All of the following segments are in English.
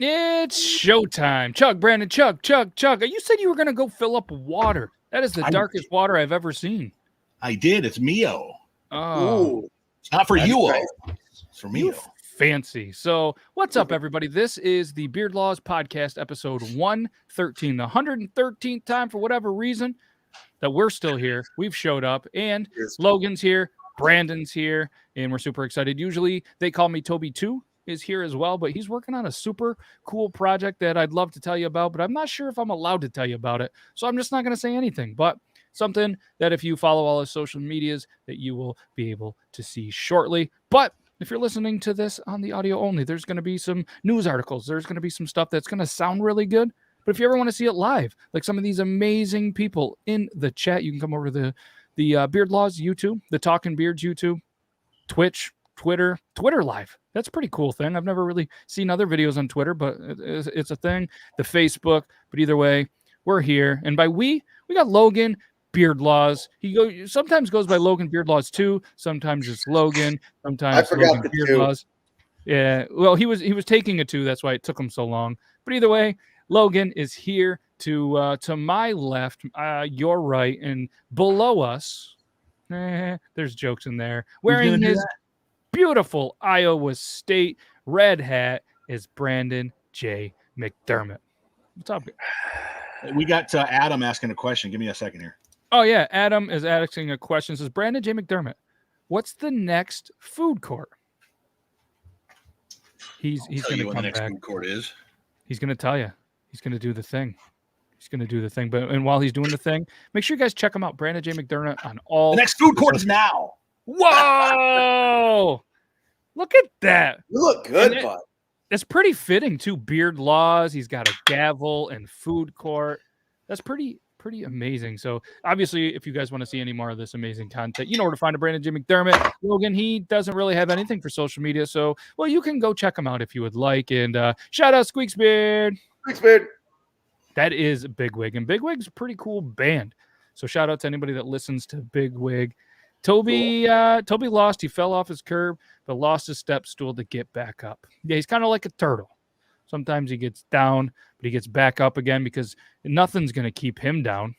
It's showtime. Chug, Brandon, chug, chug, chug. You said you were going to go fill up water. That is the darkest water I've ever seen. I did. It's Mio. Oh. It's not for you. It's for Mio. Fancy. So what's up, everybody? This is the Beard Laws Podcast, episode 113, the 113th time for whatever reason that we're still here. We've showed up, and Logan's here, Brandon's here, and we're super excited. Usually they call me Toby 2 is here as well, but he's working on a super cool project that I'd love to tell you about, but I'm not sure if I'm allowed to tell you about it. So I'm just not going to say anything, but something that if you follow all his social medias that you will be able to see shortly. But if you're listening to this on the audio only, there's going to be some news articles. There's going to be some stuff that's going to sound really good. But if you ever want to see it live, like some of these amazing people in the chat, you can come over to the Beard Laws YouTube, the Talking Beards YouTube, Twitch, Twitter live. That's a pretty cool thing. I've never really seen other videos on Twitter, but it's a thing. The Facebook. But either way, we're here. And by we got Logan Beard Laws. He sometimes goes by Logan Beard Laws 2. Sometimes it's Logan. Sometimes Logan Beard Laws. Yeah. Well, he was taking a 2. That's why it took him so long. But either way, Logan is here to my left, your right, and below us. There's jokes in there. Wearing his beautiful Iowa State red hat is Brandon J McDermott. What's up? We got Adam asking a question. Give me a second here. Oh, yeah. Adam is asking a question. Says, Brandon J McDermott, what's the next food court? He's going to come the next back. Food court is. He's going to tell you. He's going to do the thing. And while he's doing the thing, make sure you guys check him out. Brandon J McDermott on all. The next food court is now. Whoa! Look at that. You look good, bud. It's pretty fitting, too. Beard Laws. He's got a gavel and food court. That's pretty amazing. So, obviously, if you guys want to see any more of this amazing content, you know where to find a Brandon J McDermott. Logan, he doesn't really have anything for social media. So, well, you can go check him out if you would like. And shout out Squeaks Beard. Squeaks Beard. That is Bigwig. And Bigwig's a pretty cool band. So, shout out to anybody that listens to Bigwig. Toby lost. He fell off his curb, but lost his step stool to get back up. Yeah, he's kind of like a turtle. Sometimes he gets down, but he gets back up again because nothing's going to keep him down.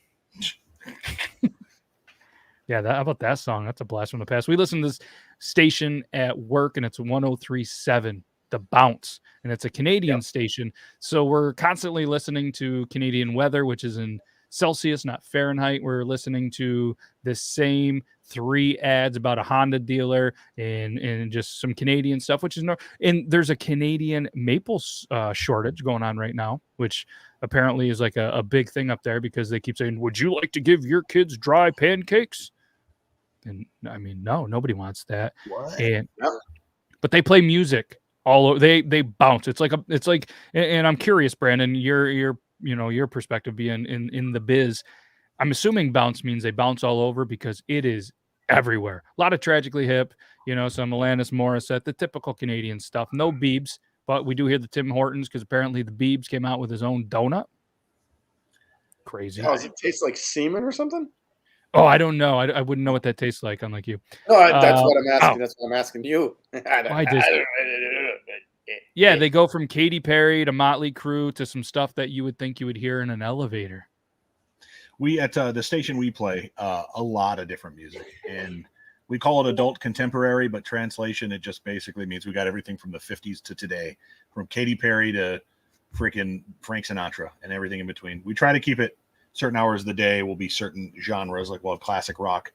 Yeah, how about that song? That's a blast from the past. We listen to this station at work, and it's 103.7, The Bounce, and it's a Canadian station. So we're constantly listening to Canadian weather, which is in Celsius, not Fahrenheit. We're listening to the same 3 ads about a Honda dealer and just some Canadian stuff, which is and there's a Canadian maple shortage going on right now, which apparently is like a big thing up there because they keep saying, would you like to give your kids dry pancakes? And I mean, no, nobody wants that. What? But they play music all over. They bounce. It's like and I'm curious, Brandon, your perspective being in the biz, I'm assuming bounce means they bounce all over because it is everywhere. A lot of Tragically Hip, some Alanis Morissette, the typical Canadian stuff. No Biebs, but we do hear the Tim Hortons because apparently the Biebs came out with his own donut. Crazy. Oh, does it taste like semen or something? Oh, I don't know. I wouldn't know what that tastes like, unlike you. No, that's what I'm asking. That's what I'm asking you. Yeah, they go from Katy Perry to Motley Crue to some stuff that you would think you would hear in an elevator. We at the station we play a lot of different music, and we call it adult contemporary, but translation it just basically means we got everything from the 50s to today, from Katy Perry to freaking Frank Sinatra and everything in between. We try to keep it certain hours of the day will be certain genres, like we'll have classic rock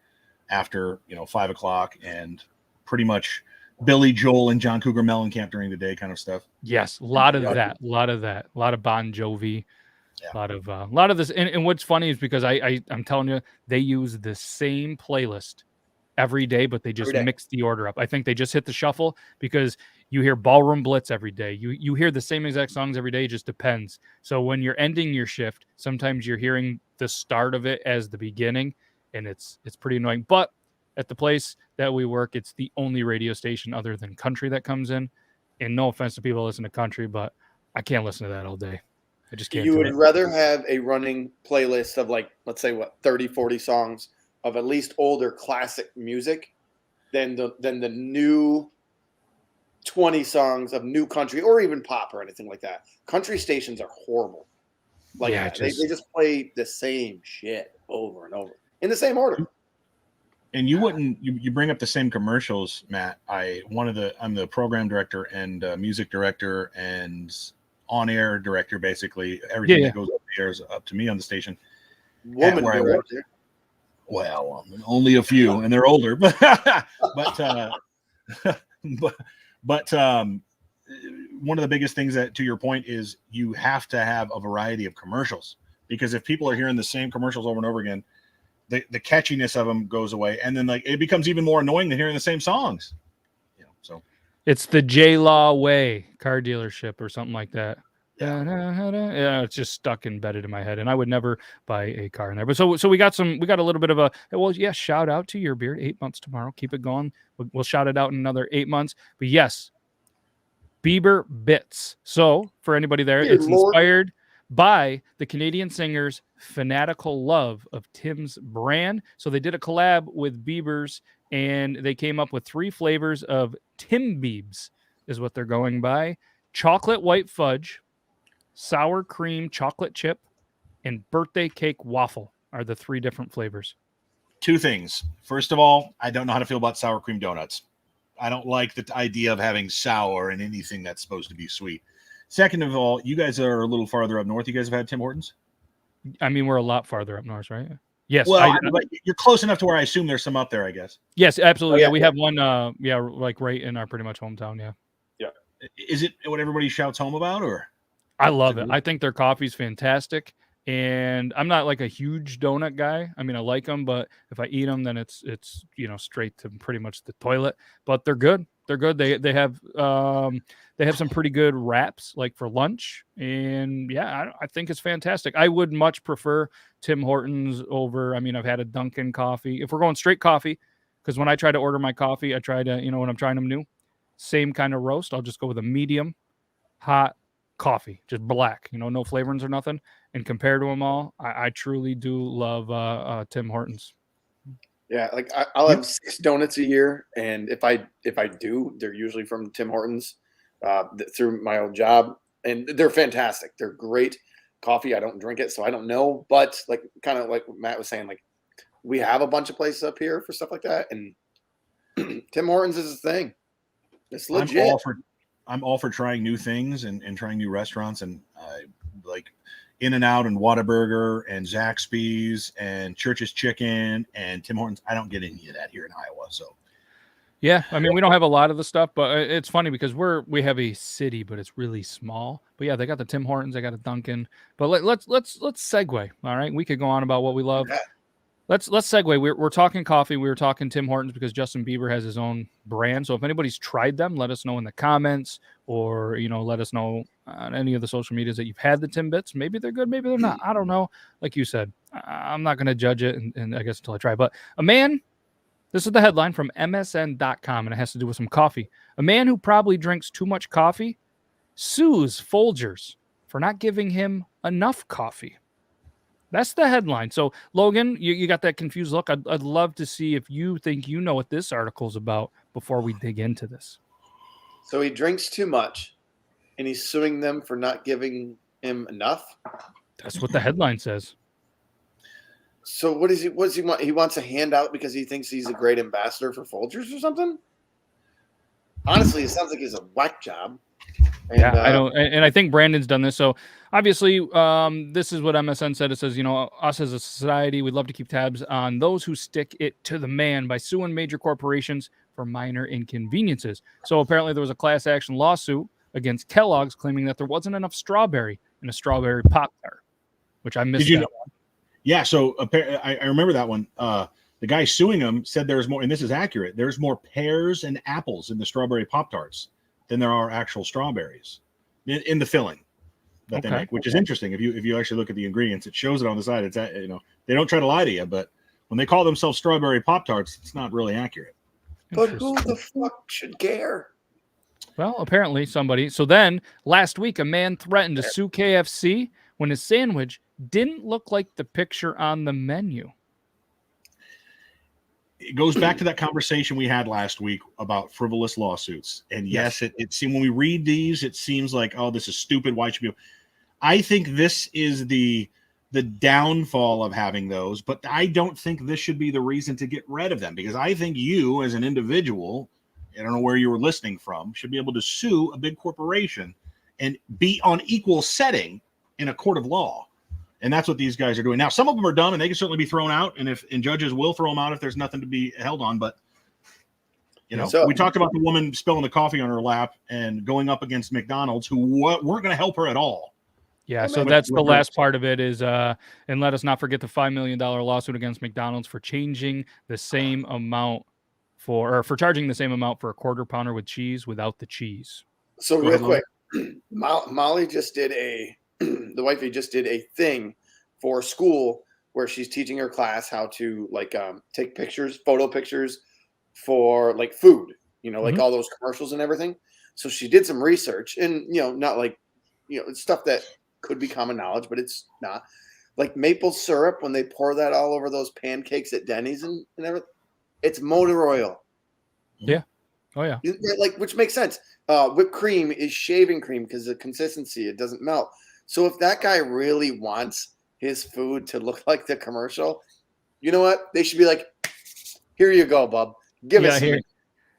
after 5 o'clock and pretty much Billy Joel and John Cougar Mellencamp during the day kind of stuff. Yes, a lot of that, a lot of Bon Jovi. Yeah. A lot of this, and what's funny is because I'm telling you, they use the same playlist every day, but they just mix the order up. I think they just hit the shuffle because you hear Ballroom Blitz every day. You hear the same exact songs every day. It just depends. So when you're ending your shift, sometimes you're hearing the start of it as the beginning, and it's pretty annoying. But at the place that we work, it's the only radio station other than country that comes in. And no offense to people who listen to country, but I can't listen to that all day. I just can't. You would rather have a running playlist of let's say 30, 40 songs of at least older classic music than the new 20 songs of new country or even pop or anything like that. Country stations are horrible. Like Yeah, they just play the same shit over and over in the same order. And you wouldn't you bring up the same commercials, Matt. I'm the program director and music director and on-air director, basically. Everything that goes up the air is up to me on the station. Woman director. Well, only a few, and they're older, but one of the biggest things that, to your point, is you have to have a variety of commercials, because if people are hearing the same commercials over and over again, the catchiness of them goes away, and then like it becomes even more annoying than hearing the same songs. So it's the J-Law way car dealership or something like that. Yeah, it's just stuck embedded in my head, and I would never buy a car in there. But so we got a little bit of a, well, yeah, shout out to your beard. 8 months tomorrow. Keep it going. We'll shout it out in another 8 months. But yes, Bieber Bits. So for anybody there, it's inspired by the Canadian singer's fanatical love of Tim's brand. So they did a collab with Bieber's, and they came up with 3 flavors of Tim Biebs, is what they're going by. Chocolate white fudge, sour cream chocolate chip, and birthday cake waffle are the 3 different flavors. 2 things. First of all, I don't know how to feel about sour cream donuts. I don't like the idea of having sour in anything that's supposed to be sweet. Second of all, you guys are a little farther up north. You guys have had Tim Hortons? I mean, we're a lot farther up north, right? Yes. Well, you're close enough to where I assume there's some up there, I guess. Yes, absolutely. Yeah, we have one, like right in our pretty much hometown, yeah. Yeah. Is it what everybody shouts home about, or? I love it. I think their coffee's fantastic, and I'm not like a huge donut guy. I mean, I like them, but if I eat them, then it's straight to pretty much the toilet. But they're good. They're good. They have some pretty good wraps like for lunch, and yeah, I think it's fantastic. I would much prefer Tim Hortons over. I mean, I've had a Dunkin' coffee. If we're going straight coffee, because when I try to order my coffee, I try to when I'm trying them new, same kind of roast. I'll just go with a medium hot coffee, just black, no flavorings or nothing. And compared to them all, I truly do love Tim Hortons. Yeah, like I'll have 6 donuts a year, and if I do, they're usually from Tim Hortons through my old job, and they're fantastic. They're great coffee. I don't drink it, so I don't know, but like kind of like what Matt was saying, like we have a bunch of places up here for stuff like that, and Tim Hortons is a thing. It's legit. I'm all for trying new things and trying new restaurants, and like In-N-Out and Whataburger and Zaxby's and Church's Chicken and Tim Hortons. I don't get any of that here in Iowa. So, yeah, I mean, we don't have a lot of the stuff, but it's funny because we have a city, but it's really small. But yeah, they got the Tim Hortons, they got a Dunkin'. But let's segue. All right, we could go on about what we love. Yeah. Let's segue. We're talking coffee. We were talking Tim Hortons because Justin Bieber has his own brand. So if anybody's tried them, let us know in the comments, or let us know on any of the social medias that you've had the Tim Bits. Maybe they're good, maybe they're not. I don't know. Like you said, I'm not going to judge it, and I guess until I try. But a man, this is the headline from MSN.com, and it has to do with some coffee. A man who probably drinks too much coffee sues Folgers for not giving him enough coffee. That's the headline. So, Logan, you got that confused look. I'd love to see if you think you know what this article's about before we dig into this. So he drinks too much, and he's suing them for not giving him enough? That's what the headline says. So what does he want? He wants a handout because he thinks he's a great ambassador for Folgers or something? Honestly, it sounds like he's a whack job. And, yeah, I don't, and I think Brandon's done this. So obviously, this is what MSN said. It says, us as a society, we'd love to keep tabs on those who stick it to the man by suing major corporations for minor inconveniences. So apparently, there was a class action lawsuit against Kellogg's claiming that there wasn't enough strawberry in a strawberry Pop-Tart, which I missed. Did you know? Yeah, so I remember that one. The guy suing him said there's more, and this is accurate. There's more pears and apples in the strawberry Pop-Tarts than there are actual strawberries in the filling that they make, which is interesting. If you actually look at the ingredients, it shows it on the side. It's they don't try to lie to you, but when they call themselves strawberry Pop-Tarts, it's not really accurate. But who the fuck should care? Well, apparently somebody. So then last week, a man threatened to sue KFC when his sandwich didn't look like the picture on the menu. it goes back to that conversation we had last week about frivolous lawsuits. And yes, it seems when we read these, it seems like, oh, this is stupid. Why should we? I think this is the downfall of having those, but I don't think this should be the reason to get rid of them, because I think you as an individual, I don't know where you were listening from, should be able to sue a big corporation and be on equal setting in a court of law. And that's what these guys are doing. Now, some of them are dumb and they can certainly be thrown out. And judges will throw them out if there's nothing to be held on. But, we talked about the woman spilling the coffee on her lap and going up against McDonald's, who weren't going to help her at all. Yeah, so that's the last part of it is, and let us not forget the $5 million lawsuit against McDonald's for changing the same amount for charging the same amount for a quarter pounder with cheese without the cheese. So real quick, Molly just did the wifey just did a thing for school where she's teaching her class how to take photo pictures for like food, like all those commercials and everything. So she did some research and, not it's stuff that could be common knowledge, but it's not, like maple syrup. When they pour that all over those pancakes at Denny's and everything, it's motor oil. Yeah. Oh yeah. Which makes sense. Whipped cream is shaving cream because the consistency, it doesn't melt. So if that guy really wants his food to look like the commercial, you know what? They should be like, here you go, bub. Give us here.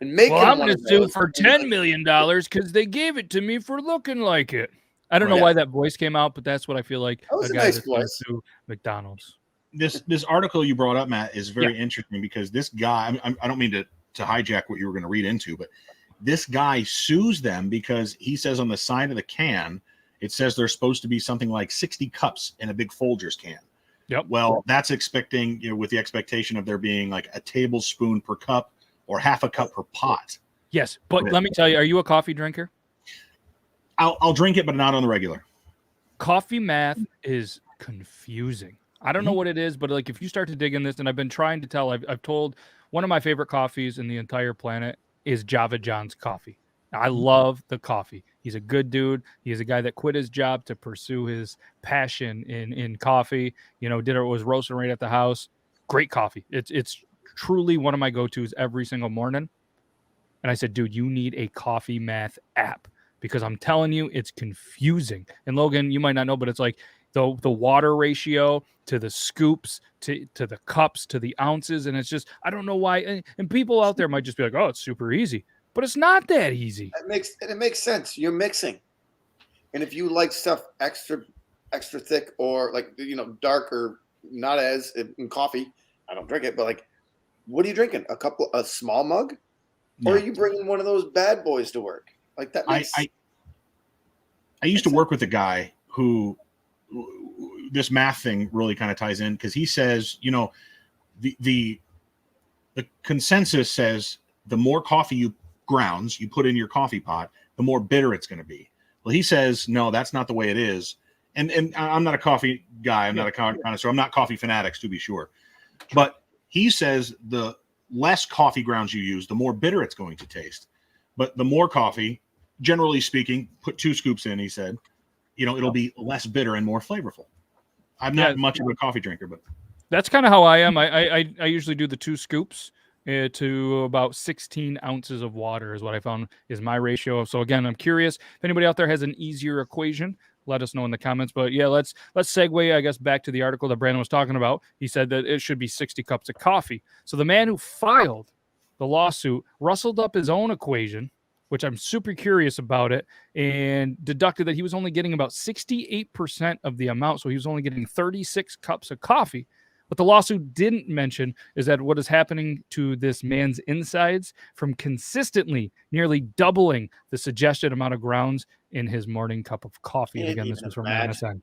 And make I'm going to sue for $10 million because they gave it to me for looking like it. I don't know why that voice came out, but that's what I feel like. That was a nice voice. To McDonald's. This article you brought up, Matt, is very interesting because this guy, I don't mean to hijack what you were going to read into, but this guy sues them because he says on the side of the can, it says there's supposed to be something like 60 cups in a big Folgers can. Yep. Well, that's expecting, with the expectation of there being like a tablespoon per cup or half a cup per pot. Yes, but let me tell you, are you a coffee drinker? I'll drink it, but not on the regular. Coffee math is confusing. I don't know what it is, but like if you start to dig in this, and I've been trying to tell, I've told one of my favorite coffees in the entire planet is Java John's coffee. I love the coffee. He's a good dude. He's a guy that quit his job to pursue his passion in coffee. Was roasting right at the house. Great coffee. It's truly one of my go-tos every single morning. And I said, dude, you need a coffee math app because I'm telling you, it's confusing. And Logan, you might not know, but it's like the water ratio to the scoops, to the cups, to the ounces. And it's just, I don't know why. And people out there might just be like, oh, it's super easy. But it's not that easy. It makes sense. You're mixing. And if you like stuff extra thick or dark or not as in coffee, I don't drink it, but what are you drinking? A small mug? Or are you bringing one of those bad boys to work? Like that makes I used to work with a guy who this math thing really kind of ties in because he says, the consensus says the more coffee grounds you put in your coffee pot, the more bitter it's going to be. Well, he says, no, that's not the way it is. And I'm not a coffee guy. I'm not a connoisseur. I'm not coffee fanatics, to be sure. But he says the less coffee grounds you use, the more bitter it's going to taste. But the more coffee, generally speaking, put 2 scoops in, he said, it'll be less bitter and more flavorful. I'm not much of a coffee drinker, but that's kind of how I am. I usually do the 2 scoops to about 16 ounces of water is what I found is my ratio. So again, I'm curious if anybody out there has an easier equation, let us know in the comments. But yeah, let's segue, I guess, back to the article that Brandon was talking about. He said that it should be 60 cups of coffee. So the man who filed the lawsuit rustled up his own equation, which I'm super curious about it, and deducted that he was only getting about 68% of the amount. So he was only getting 36 cups of coffee. What the lawsuit didn't mention is that what is happening to this man's insides from consistently nearly doubling the suggested amount of grounds in his morning cup of coffee. And again, this was from MSN.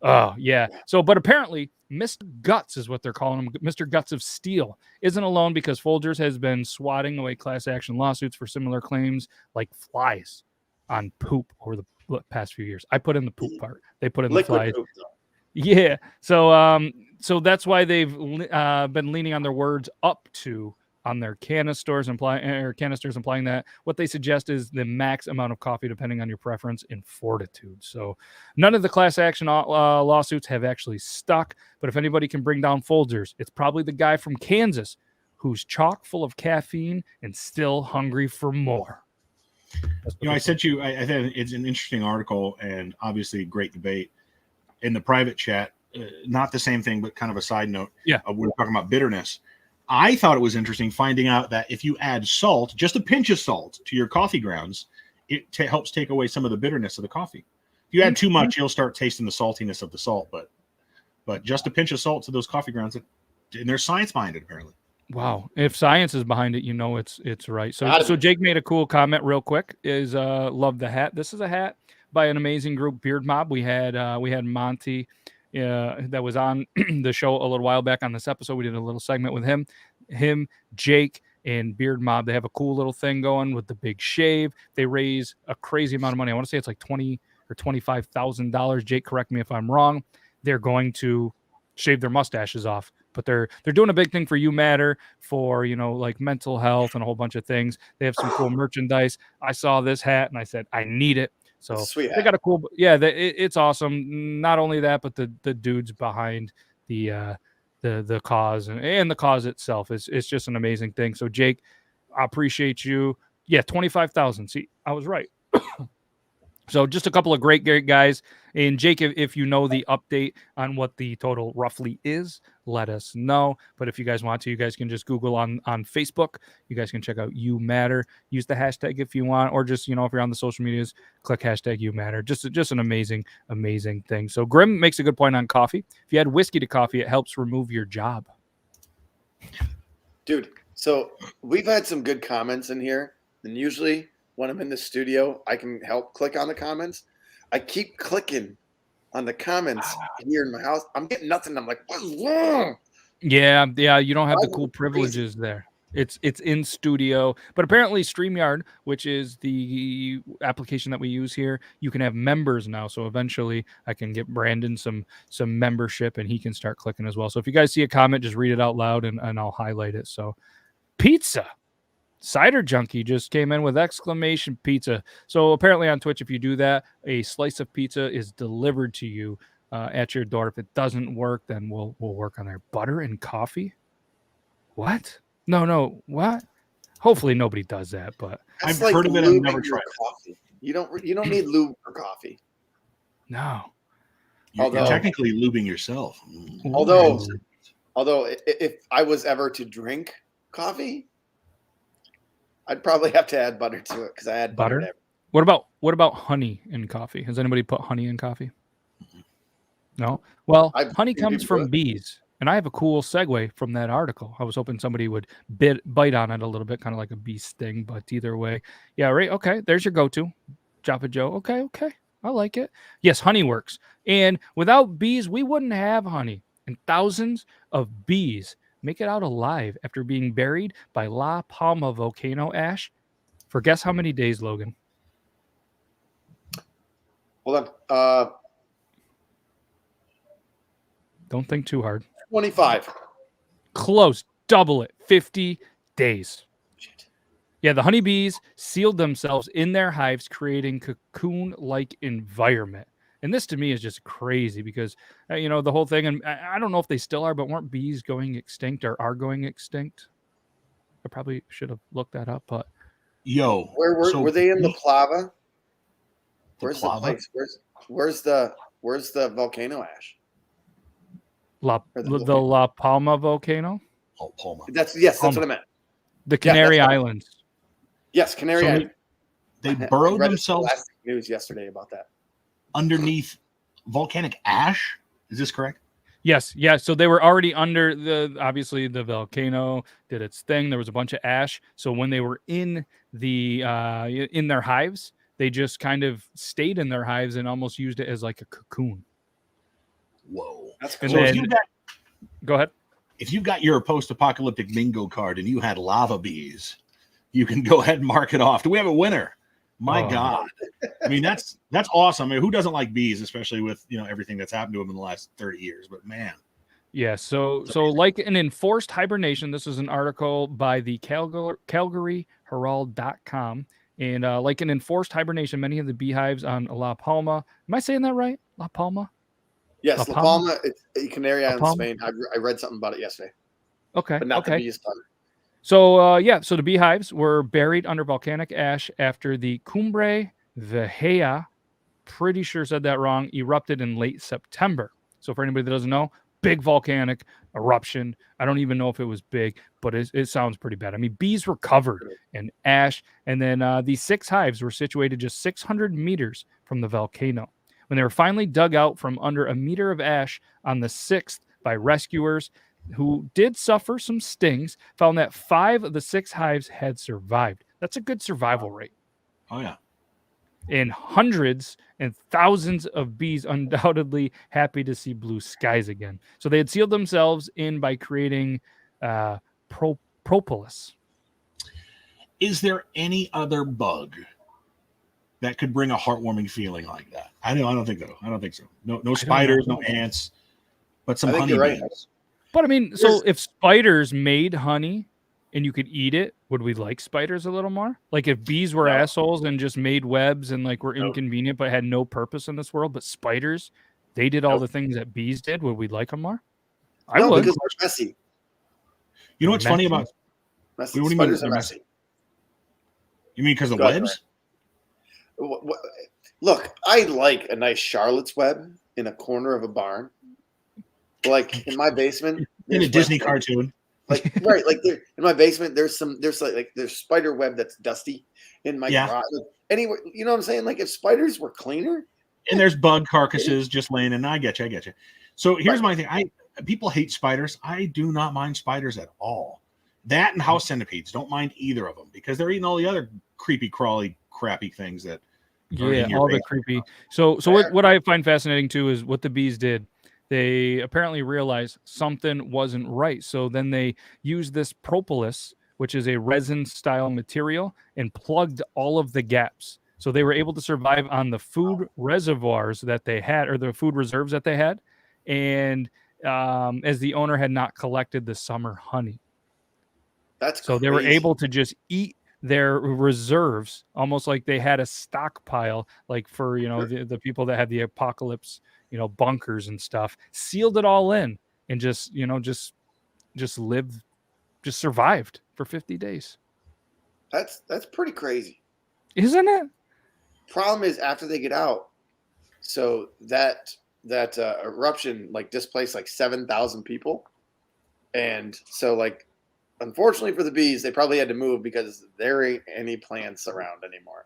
Oh, yeah. So, but apparently, Mr. Guts is what they're calling him. Mr. Guts of Steel isn't alone because Folgers has been swatting away class action lawsuits for similar claims like flies on poop over the past few years. I put in the poop part. They put in the flies. Poop, yeah. So that's why they've been leaning on their words up to on their canisters, implying that what they suggest is the max amount of coffee depending on your preference and fortitude. So none of the class action lawsuits have actually stuck, but if anybody can bring down Folgers, it's probably the guy from Kansas who's chock full of caffeine and still hungry for more. I sent you, I think it's an interesting article and obviously great debate in the private chat. Not the same thing, but kind of a side note. Yeah. We were talking about bitterness. I thought it was interesting finding out that if you add salt, just a pinch of salt to your coffee grounds, it helps take away some of the bitterness of the coffee. If you add too much, you'll start tasting the saltiness of the salt, but just a pinch of salt to those coffee grounds, and there's science behind it apparently. Wow. If science is behind it, it's right. So Jake made a cool comment real quick, is love the hat. This is a hat by an amazing group, Beard Mob. We had Monty that was on the show a little while back on this episode. We did a little segment with him, Jake, and Beard Mob. They have a cool little thing going with the big shave. They raise a crazy amount of money. I want to say it's like $20,000 or $25,000. Jake, correct me if I'm wrong. They're going to shave their mustaches off, but they're doing a big thing for You Matter, for like mental health and a whole bunch of things. They have some cool merchandise. I saw this hat and I said I need it. So they got a cool, it's awesome. Not only that, but the dudes behind the cause and the cause itself is just an amazing thing. So Jake, I appreciate you. Yeah, 25,000. See, I was right. So just a couple of great guys. And Jake, if you know the update on what the total roughly is, let us know. But if you guys want to, you guys can just Google on Facebook. You guys can check out You Matter. Use the hashtag if you want, or just, if you're on the social medias, click hashtag You Matter. Just an amazing, amazing thing. So Grim makes a good point on coffee. If you add whiskey to coffee, it helps remove your job. Dude, so we've had some good comments in here. And usually when I'm in the studio, I can help click on the comments. I keep clicking on the comments here in my house. I'm getting nothing. I'm like, what's wrong? Yeah. You don't have the cool privileges there. It's in studio, but apparently StreamYard, which is the application that we use here, you can have members now. So eventually I can get Brandon some membership and he can start clicking as well. So if you guys see a comment, just read it out loud and I'll highlight it. So pizza. Cider Junkie just came in with exclamation pizza. So apparently on Twitch, if you do that, a slice of pizza is delivered to you at your door. If it doesn't work, then we'll work on there. Butter and coffee? What? No. What? Hopefully nobody does that, but I've heard of it. I've never tried coffee. You don't need lube for coffee. No. You're technically lubing yourself. Although if I was ever to drink coffee, I'd probably have to add butter to it because I add butter. What about honey in coffee? Has anybody put honey in coffee? No. Well, honey comes from bees, and I have a cool segue from that article. I was hoping somebody would bite on it a little bit, kind of like a bee sting, but either way, yeah, right. Okay, there's your go-to, Joppa Joe. Okay, I like it. Yes, honey works, and without bees, we wouldn't have honey. And thousands of bees make it out alive after being buried by La Palma volcano ash for guess how many days, Logan? Hold on. Don't think too hard. 25. Close. Double it. 50 days. Shit. Yeah, the honeybees sealed themselves in their hives, creating cocoon-like environment. And this to me is just crazy because, the whole thing, and I don't know if they still are, but weren't bees going extinct or are going extinct? I probably should have looked that up, but. Were they in the Plava? Where's the place? Where's the volcano ash? The La Palma volcano? Oh, Palma. That's what I meant. The Canary Islands. Yes, Canary Islands. They burrowed themselves. Last news yesterday about that. Underneath volcanic ash. Is this correct? Yes. Yeah. So they were already under obviously the volcano did its thing. There was a bunch of ash. So when they were in in their hives, they just kind of stayed in their hives and almost used it as like a cocoon. Whoa. That's cool. So go ahead. If you've got your post-apocalyptic bingo card and you had lava bees, you can go ahead and mark it off. Do we have a winner? My God. I mean, that's awesome. I mean, who doesn't like bees, especially with, everything that's happened to them in the last 30 years, but man. Yeah. So like an enforced hibernation, this is an article by the CalgaryHerald.com. And like an enforced hibernation, many of the beehives on La Palma. Am I saying that right? La Palma? Yes, La Palma. It's Canary Islands, Spain. I read something about it yesterday. Okay. But not the bees part. So so the beehives were buried under volcanic ash after the Cumbre Vieja, pretty sure said that wrong, erupted in late September. So for anybody that doesn't know, big volcanic eruption. I don't even know if it was big, but it sounds pretty bad. I mean, bees were covered in ash, and then these 6 hives were situated just 600 meters from the volcano. When they were finally dug out from under a meter of ash on the 6th by rescuers, who did suffer some stings, found that 5 of the 6 hives had survived. That's a good survival rate. Oh, yeah. And hundreds and thousands of bees undoubtedly happy to see blue skies again. So they had sealed themselves in by creating propolis. Is there any other bug that could bring a heartwarming feeling like that? I don't think so. I don't think so. No spiders, no ants, but some honeybees. Right. But I mean, so if spiders made honey and you could eat it, would we like spiders a little more? Like if bees were assholes and just made webs and like were inconvenient but had no purpose in this world, but spiders, they did all the things that bees did, would we like them more? I would. Because they're messy. You know what's funny about messy? What do you mean they're messy? You mean because of webs? Look, I like a nice Charlotte's Web in a corner of a barn. Like in my basement, in a Disney cartoon, like right, like there in my basement, there's spider web that's dusty in my garage. Anyway, you know what I'm saying? Like if spiders were cleaner, and there's bug carcasses just laying in. I get you. So here's my thing. People hate spiders. I do not mind spiders at all. That and house centipedes, don't mind either of them because they're eating all the other creepy, crawly, crappy things that. All the creepy. So what I find fascinating too is what the bees did. They apparently realized something wasn't right. So then they used this propolis, which is a resin-style material, and plugged all of the gaps. So they were able to survive on the food reservoirs that they had, or the food reserves that they had, and as the owner had not collected the summer honey. That's so crazy. They were able to just eat their reserves, almost like they had a stockpile, like for the people that had the apocalypse. Bunkers and stuff, sealed it all in and just survived for 50 days. That's pretty crazy. Isn't it? Problem is after they get out, so that eruption like displaced like 7,000 people. And so like, unfortunately for the bees, they probably had to move because there ain't any plants around anymore.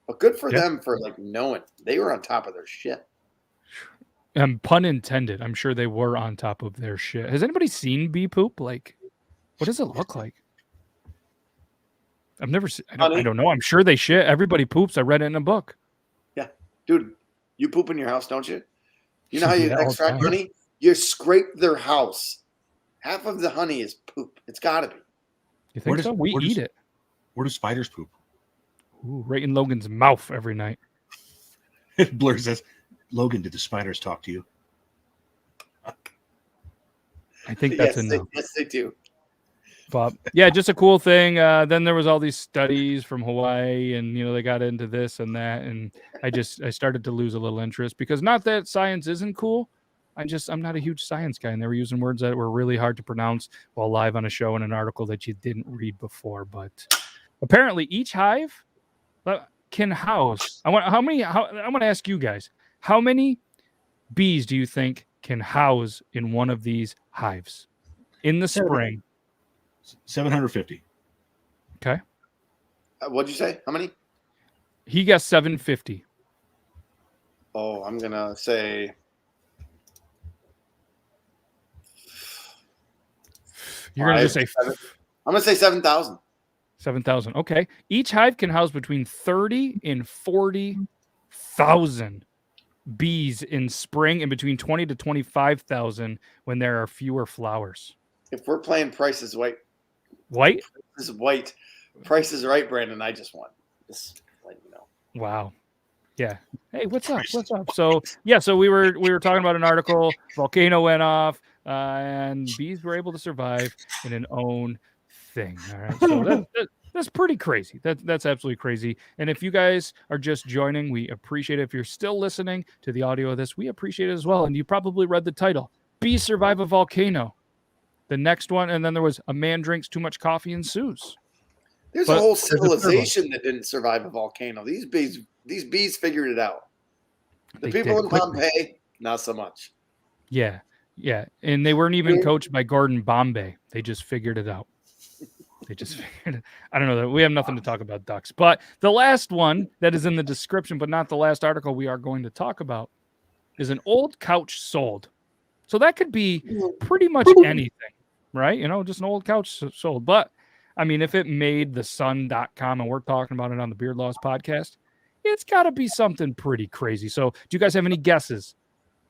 But good for them for like knowing they were on top of their shit. Pun intended. I'm sure they were on top of their shit. Has anybody seen bee poop? Like, what does it look like? I've never seen. I don't know. I'm sure they shit. Everybody poops. I read it in a book. Yeah, dude, you poop in your house, don't you? You know how you extract honey? You scrape their house. Half of the honey is poop. It's got to be. You think so? We eat it. Where do spiders poop? Ooh, right in Logan's mouth every night. Blur says, Logan, did the spiders talk to you? I think that's enough. Yes, they do. But yeah, just a cool thing. Then there was all these studies from Hawaii, and they got into this and that, and I started to lose a little interest because not that science isn't cool. I'm not a huge science guy, and they were using words that were really hard to pronounce while live on a show in an article that you didn't read before. But apparently, each hive can house. I want to ask you guys. How many bees do you think can house in one of these hives in the spring? 750. Okay. What'd you say? How many? He got 750. Oh, I'm going to say. You're going to just say. I'm going to say 7,000. 7,000. Okay. Each hive can house between 30 and 40,000 bees in spring and between 20 to 25,000 when there are fewer flowers. If we're playing Price is Right. White? This is white. Price is Right, Brandon. I just won. Just let you know. Wow. Yeah. Hey, what's up? What's up? So we were talking about an article. Volcano went off, and bees were able to survive in an own thing. All right. So that's pretty crazy. That's absolutely crazy. And if you guys are just joining, we appreciate it. If you're still listening to the audio of this, we appreciate it as well. And you probably read the title, Bees Survive a Volcano. The next one, and then there was a man drinks too much coffee and sues. There's a whole civilization that didn't survive a volcano. These bees figured it out. The people in Pompeii, not so much. Yeah. And they weren't even coached by Gordon Bombay. They just figured it out. I don't know. We have nothing to talk about ducks. But the last one that is in the description, but not the last article we are going to talk about, is an old couch sold. So that could be pretty much anything, right? Just an old couch sold. But I mean, if it made thesun.com and we're talking about it on the Beard Laws podcast, it's got to be something pretty crazy. So do you guys have any guesses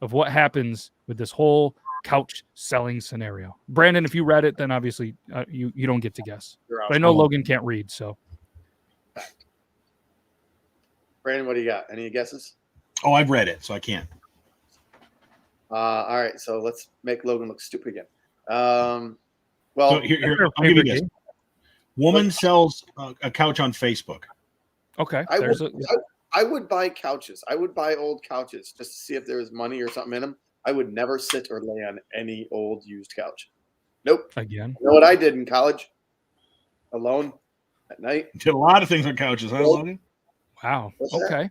of what happens with this whole couch selling scenario? Brandon, if you read it, then obviously you don't get to guess. But I know Logan can't read, so. Brandon, what do you got? Any guesses? Oh, I've read it, so I can't. All right, so let's make Logan look stupid again. So here I'll give you a guess. Woman sells a couch on Facebook. Okay. I would buy couches. I would buy old couches just to see if there was money or something in them. I would never sit or lay on any old used couch. Nope. Again. You know what I did in college? Alone at night. Did a lot of things on couches, huh, Logan? Wow. Okay.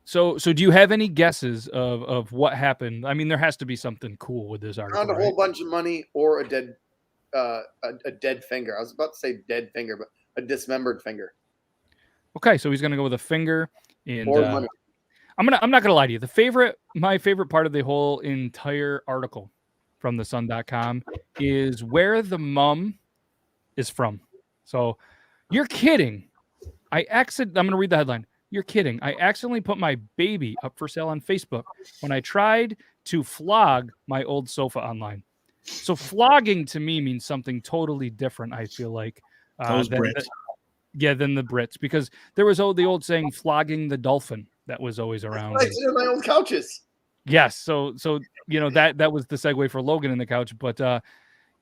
So do you have any guesses of what happened? I mean, there has to be something cool with this article. Found a whole bunch of money or a dead finger. I was about to say dead finger, but a dismembered finger. Okay, so he's gonna go with a finger, and I'm not gonna lie to you. My favorite part of the whole entire article from thesun.com is where the mom is from. So you're kidding. I'm gonna read the headline. You're kidding. I accidentally put my baby up for sale on Facebook when I tried to flog my old sofa online. So flogging to me means something totally different, I feel like. Those Brits. Than the Brits, because there was the old saying, flogging the dolphin, that was always around. I sit on my old couches. Yes. So that was the segue for Logan in the couch. But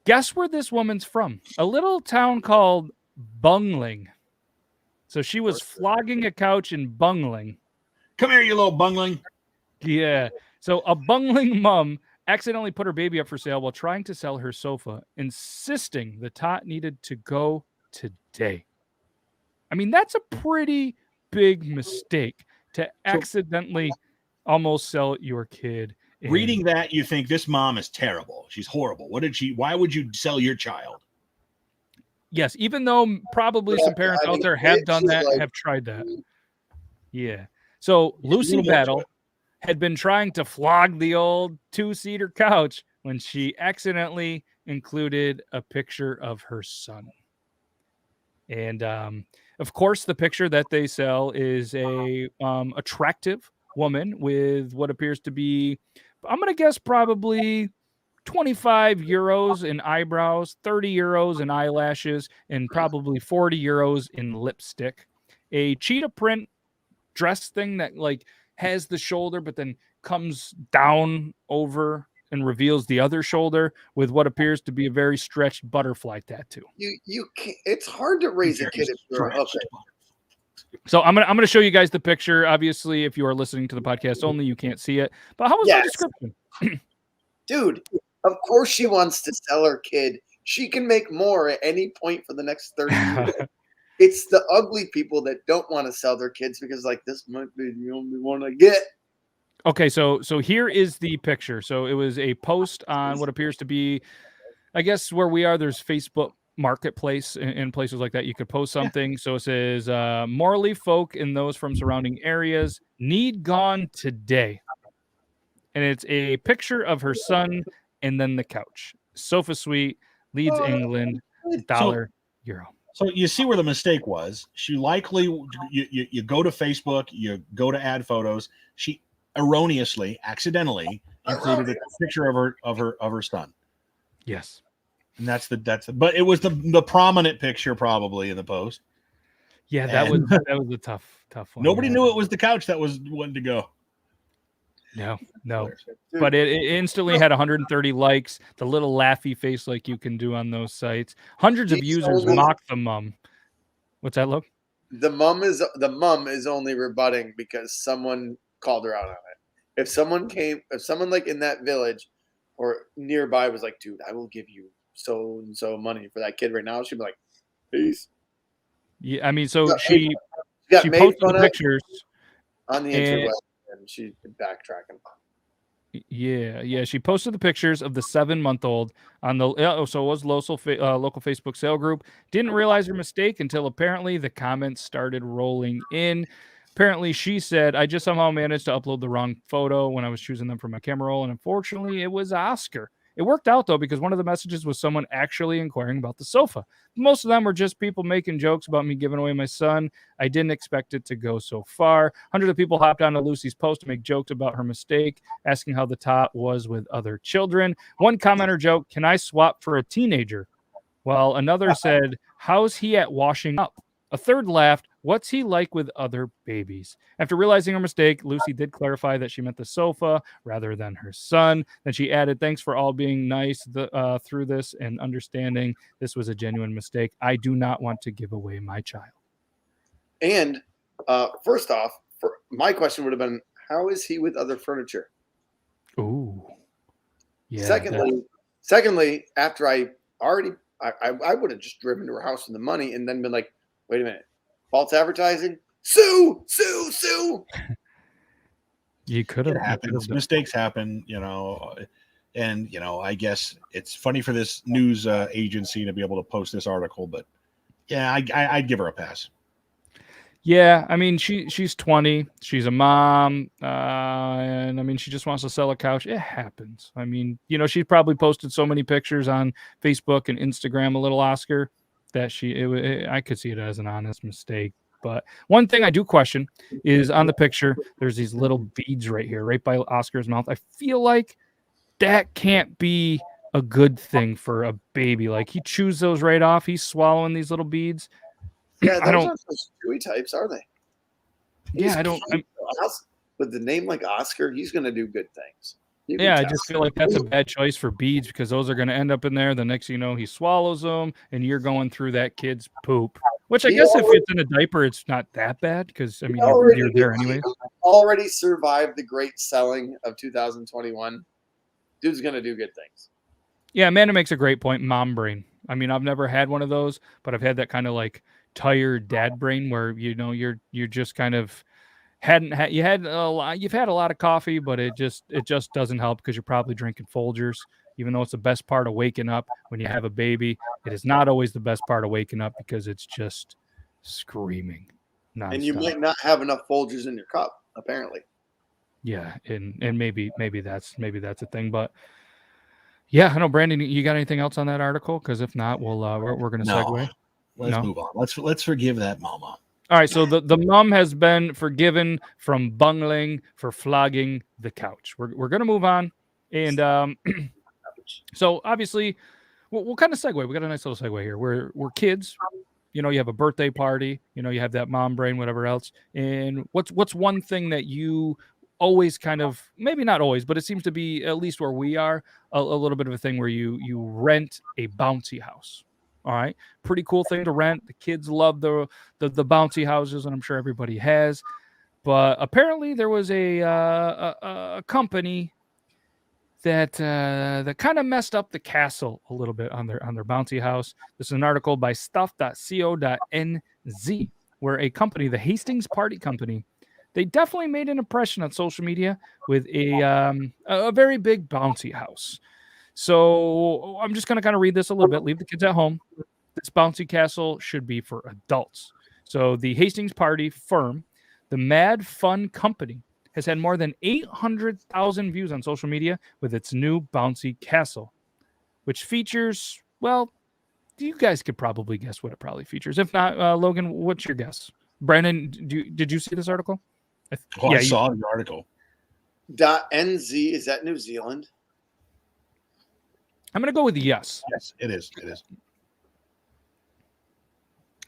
guess where this woman's from? A little town called Bungling. So she was flogging a couch in Bungling. Come here, you little bungling. Yeah. So a Bungling mom accidentally put her baby up for sale while trying to sell her sofa, insisting the tot needed to go today. I mean, that's a pretty big mistake to accidentally almost sell your kid. Reading that, you think this mom is terrible. She's horrible. Why would you sell your child? Yes, even though probably some parents out there have done that, have tried that. Yeah. So Lucy Battle had been trying to flog the old 2-seater couch when she accidentally included a picture of her son. And of course, the picture that they sell is a attractive woman with what appears to be, I'm going to guess, probably 25 euros in eyebrows, 30 euros in eyelashes, and probably 40 euros in lipstick. A cheetah print dress thing that has the shoulder, but then comes down over and reveals the other shoulder with what appears to be a very stretched butterfly tattoo. You can't, it's hard to raise a kid if you're okay. So I'm gonna show you guys the picture. Obviously, if you are listening to the podcast only, you can't see it. But how was the description? Dude, of course she wants to sell her kid. She can make more at any point for the next 30 years. It's the ugly people that don't want to sell their kids because this might be the only one I get. Okay, so here is the picture. So it was a post on what appears to be, I guess where we are, there's Facebook Marketplace and places like that. You could post something. Yeah. So it says, Morley folk and those from surrounding areas need gone today. And it's a picture of her son and then the couch. Sofa suite, Leeds, England, $1, euro. So you see where the mistake was. She likely, you go to Facebook, you go to add photos. She erroneously, accidentally included a picture of her son. Yes. And but it was the prominent picture probably in the post. Yeah, that was a tough one. Nobody knew it was the couch that was wanting to go. No. But it instantly had 130 likes, the little laughy face like you can do on those sites. Hundreds of users mocked the mom. What's that, Look? The mom is only rebutting because someone called her out on it. If someone in that village or nearby was like, dude, I will give you so and so money for that kid right now, she'd be like, peace. Yeah, I mean, so got she made posted fun the of pictures. on the and- interweb, and she's backtracking. Yeah. She posted the pictures of the 7-month-old on the so it was local Facebook sale group. Didn't realize her mistake until apparently the comments started rolling in. Apparently, she said, "I just somehow managed to upload the wrong photo when I was choosing them for my camera roll, and unfortunately, it was Oscar." It worked out though because one of the messages was someone actually inquiring about the sofa. Most of them were just people making jokes about me giving away my son. I didn't expect it to go so far. Hundreds of people hopped onto Lucy's post to make jokes about her mistake, asking how the top was with other children. One commenter joked, "Can I swap for a teenager?" While another said, "How's he at washing up?" A third laughed, "What's he like with other babies?" After realizing her mistake, Lucy did clarify that she meant the sofa rather than her son. Then she added, "Thanks for all being nice through this and understanding this was a genuine mistake. I do not want to give away my child." And first off, my question would have been, how is he with other furniture? Ooh. Yeah. Secondly, after I would have just driven to her house with the money and then been like, wait a minute, false advertising? Sue! You could It have. happens. Mistakes happen, and I guess it's funny for this news agency to be able to post this article, but yeah, I'd give her a pass. Yeah, I mean, she's 20. She's a mom, and I mean, she just wants to sell a couch. It happens. I mean, she probably posted so many pictures on Facebook and Instagram, a little Oscar, that I could see it as an honest mistake. But one thing I do question is on the picture, there's these little beads right here, right by Oscar's mouth. I feel like that can't be a good thing for a baby. Like he chews those right off. He's swallowing these little beads. Yeah, I those don't. aren't those chewy types, are they? Yeah, I don't. With the name like Oscar, he's going to do good things. Yeah, I just feel like that's a bad choice for beads because those are going to end up in there. The next thing you know, he swallows them, and you're going through that kid's poop. Which I guess if it's in a diaper, it's not that bad because I mean you're there anyways. Already survived the great selling of 2021. Dude's going to do good things. Yeah, Amanda makes a great point. Mom brain. I mean, I've never had one of those, but I've had that kind of like tired dad brain where you're just kind of you've had a lot of coffee, but it just doesn't help because you're probably drinking Folgers, even though it's the best part of waking up when you have a baby. It is not always the best part of waking up because it's just screaming nonstop. And you might not have enough Folgers in your cup, apparently. Yeah, and maybe that's a thing, but yeah, I know. Brandon, you got anything else on that article? Because if not, we're going to segue. Let's move on. Let's forgive that mama. All right, so the mom has been forgiven from bungling for flogging the couch. We're going to move on, and so obviously we'll kind of segue. We got a nice little segue here. We're kids. You have a birthday party. You have that mom brain, whatever else. And what's one thing that you always kind of, maybe not always, but it seems to be, at least where we are, a little bit of a thing where you rent a bouncy house. All right. Pretty cool thing to rent. The kids love the bouncy houses, and I'm sure everybody has. But apparently there was a company that kind of messed up the castle a little bit on their bouncy house. This is an article by stuff.co.nz, where a company, the Hastings Party Company, they definitely made an impression on social media with a very big bouncy house. So I'm just going to kind of read this a little bit. Leave the kids at home. This bouncy castle should be for adults. So the Hastings Party firm, the Mad Fun Company, has had more than 800,000 views on social media with its new bouncy castle, which features, well, you guys could probably guess what it probably features. If not, Logan, what's your guess? Brandon, did you see this article? I saw the article. .nz, is that New Zealand? I'm going to go with yes. Yes, it is.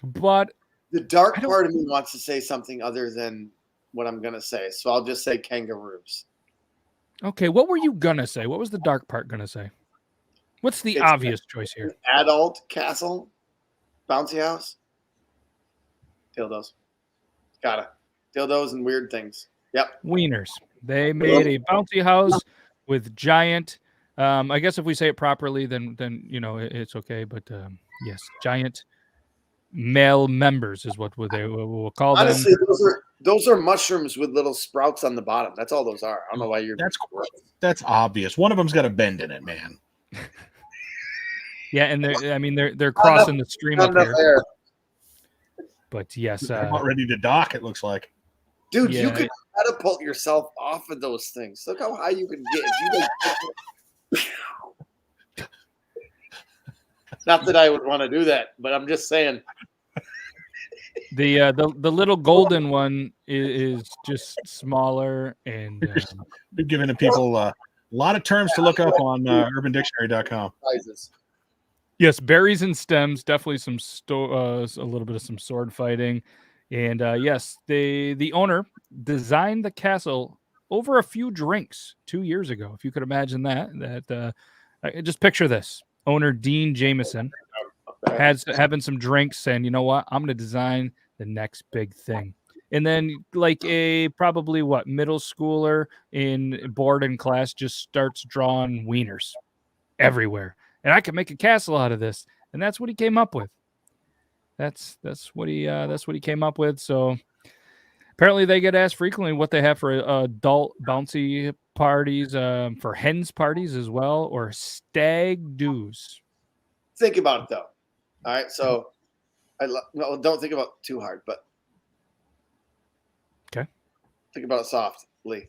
But the dark part of me wants to say something other than what I'm going to say. So I'll just say kangaroos. Okay, what were you going to say? What was the dark part going to say? What's the obvious choice here? Adult castle, bouncy house. Dildos. Gotta. Dildos and weird things. Yep. Wieners. They made a bouncy house with giant I guess if we say it properly, then it's okay. But yes, giant male members is what we'll call them. Honestly, those are mushrooms with little sprouts on the bottom. That's all those are. I don't know why you're. That's obvious. One of them's got a bend in it, man. Yeah, and they're crossing the stream up here. But yes, they're about ready to dock. It looks like, dude, you could catapult yourself off of those things. Look how high you can get. Not that I would want to do that, but I'm just saying. The little golden one is just smaller, and we're giving the people a lot of terms to look up on UrbanDictionary.com. Yes, berries and stems, definitely some a little bit of some sword fighting, and yes, the owner designed the castle over a few drinks 2 years ago. If you could imagine that, just picture this: owner Dean Jameson having some drinks, saying, "You know what? I'm going to design the next big thing." And then, like probably middle schooler in board in class, just starts drawing wieners everywhere. And I could make a castle out of this, and that's what he came up with. That's what he came up with. So apparently, they get asked frequently what they have for adult bouncy parties, for hens parties as well, or stag do's. Think about it though. All right, so don't think about it too hard, but okay, think about it softly.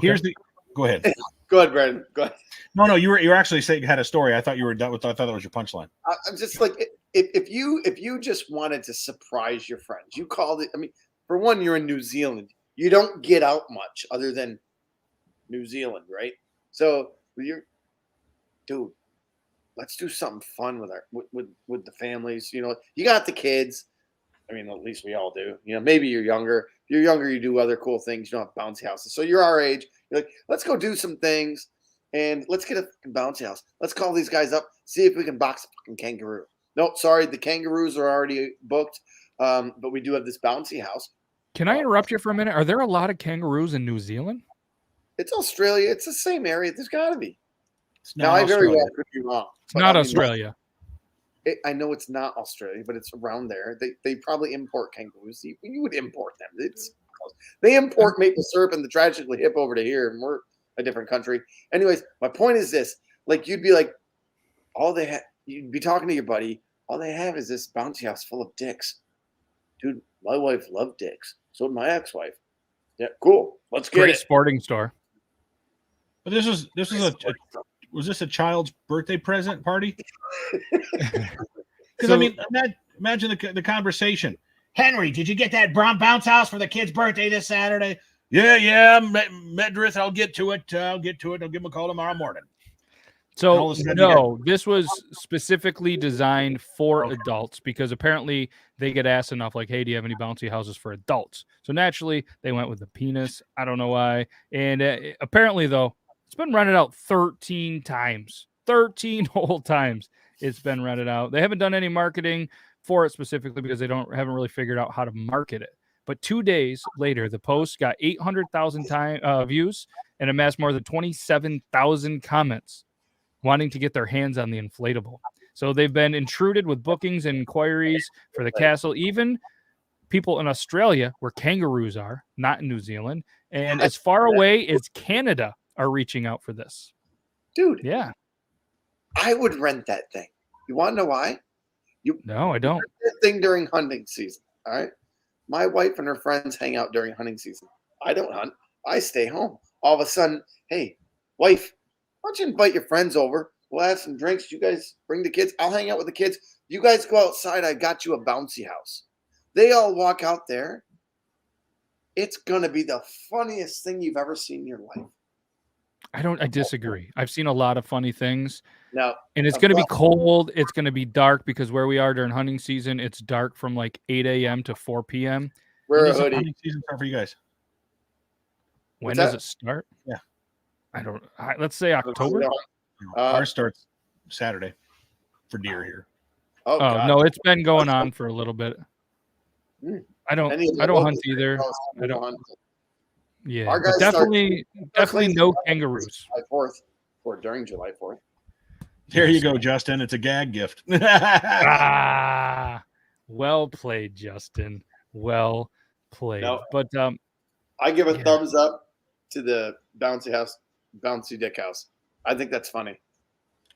Here's the. Go ahead. Go ahead, Brandon. Go ahead. No, you were actually saying you had a story. I thought you were done with. I thought that was your punchline. I'm just like, if you just wanted to surprise your friends, you called it. I mean, for one, you're in New Zealand. You don't get out much other than New Zealand, right? So dude, let's do something fun with the families. You got the kids. I mean, at least we all do. Maybe you're younger. If you're younger, you do other cool things. You don't have bouncy houses. So you're our age. You're like, let's go do some things, and let's get a bouncy house. Let's call these guys up, see if we can box a fucking kangaroo. No, sorry, the Kangaroos are already booked, but we do have this bouncy house. Can I interrupt you for a minute? Are there a lot of kangaroos in New Zealand? It's Australia. It's the same area. There's got to be. Now, I very well could be wrong. It's not Australia. I know it's not Australia, but it's around there. They probably import kangaroos. You would import them. They import maple syrup and the Tragically Hip over to here, and we're a different country. Anyways, my point is this: like, you'd be like, you'd be talking to your buddy. All they have is this bouncy house full of dicks. Dude, my wife loved dicks. So did my ex-wife. Yeah, cool. Let's get Great it. sporting store. But this is was this a child's birthday present party? Because imagine the conversation. Henry, did you get that bounce house for the kid's birthday this Saturday? Yeah, Medrith. I'll get to it. I'll give him a call tomorrow morning. So no, this was specifically designed for adults because apparently they get asked enough, like, hey, do you have any bouncy houses for adults? So naturally they went with the penis. I don't know why. And apparently, though, it's been rented out 13 times. 13 whole times it's been rented out. They haven't done any marketing for it specifically because they haven't really figured out how to market it. But 2 days later, the post got 800,000 views and amassed more than 27,000 comments wanting to get their hands on the inflatable. So they've been intruded with bookings and inquiries for the castle. Even people in Australia, where kangaroos are, not in New Zealand, and as far away as Canada are reaching out for this. Dude. Yeah. I would rent that thing. You want to know why? No, I don't. Rent that thing during hunting season. All right. My wife and her friends hang out during hunting season. I don't hunt. I stay home. All of a sudden, hey, wife, why don't you invite your friends over? We'll have some drinks. You guys bring the kids. I'll hang out with the kids. You guys go outside. I got you a bouncy house. They all walk out there. It's going to be the funniest thing you've ever seen in your life. I disagree. I've seen a lot of funny things. No. And it's going to be cold. It's going to be dark because where we are during hunting season, it's dark from like 8 a.m. to 4 p.m. Wear a hoodie. hoodie. Season start for you guys. When does it start? Yeah. Let's say October. Ours starts Saturday for deer here. Oh no, it's been going on for a little bit. I don't hunt either. I don't hunt. Yeah, but definitely no kangaroos. or during July 4th. There you go, Justin. It's a gag gift. Well played, Justin. Well played. No, but I give a thumbs up to the bouncy dick house. I think that's funny.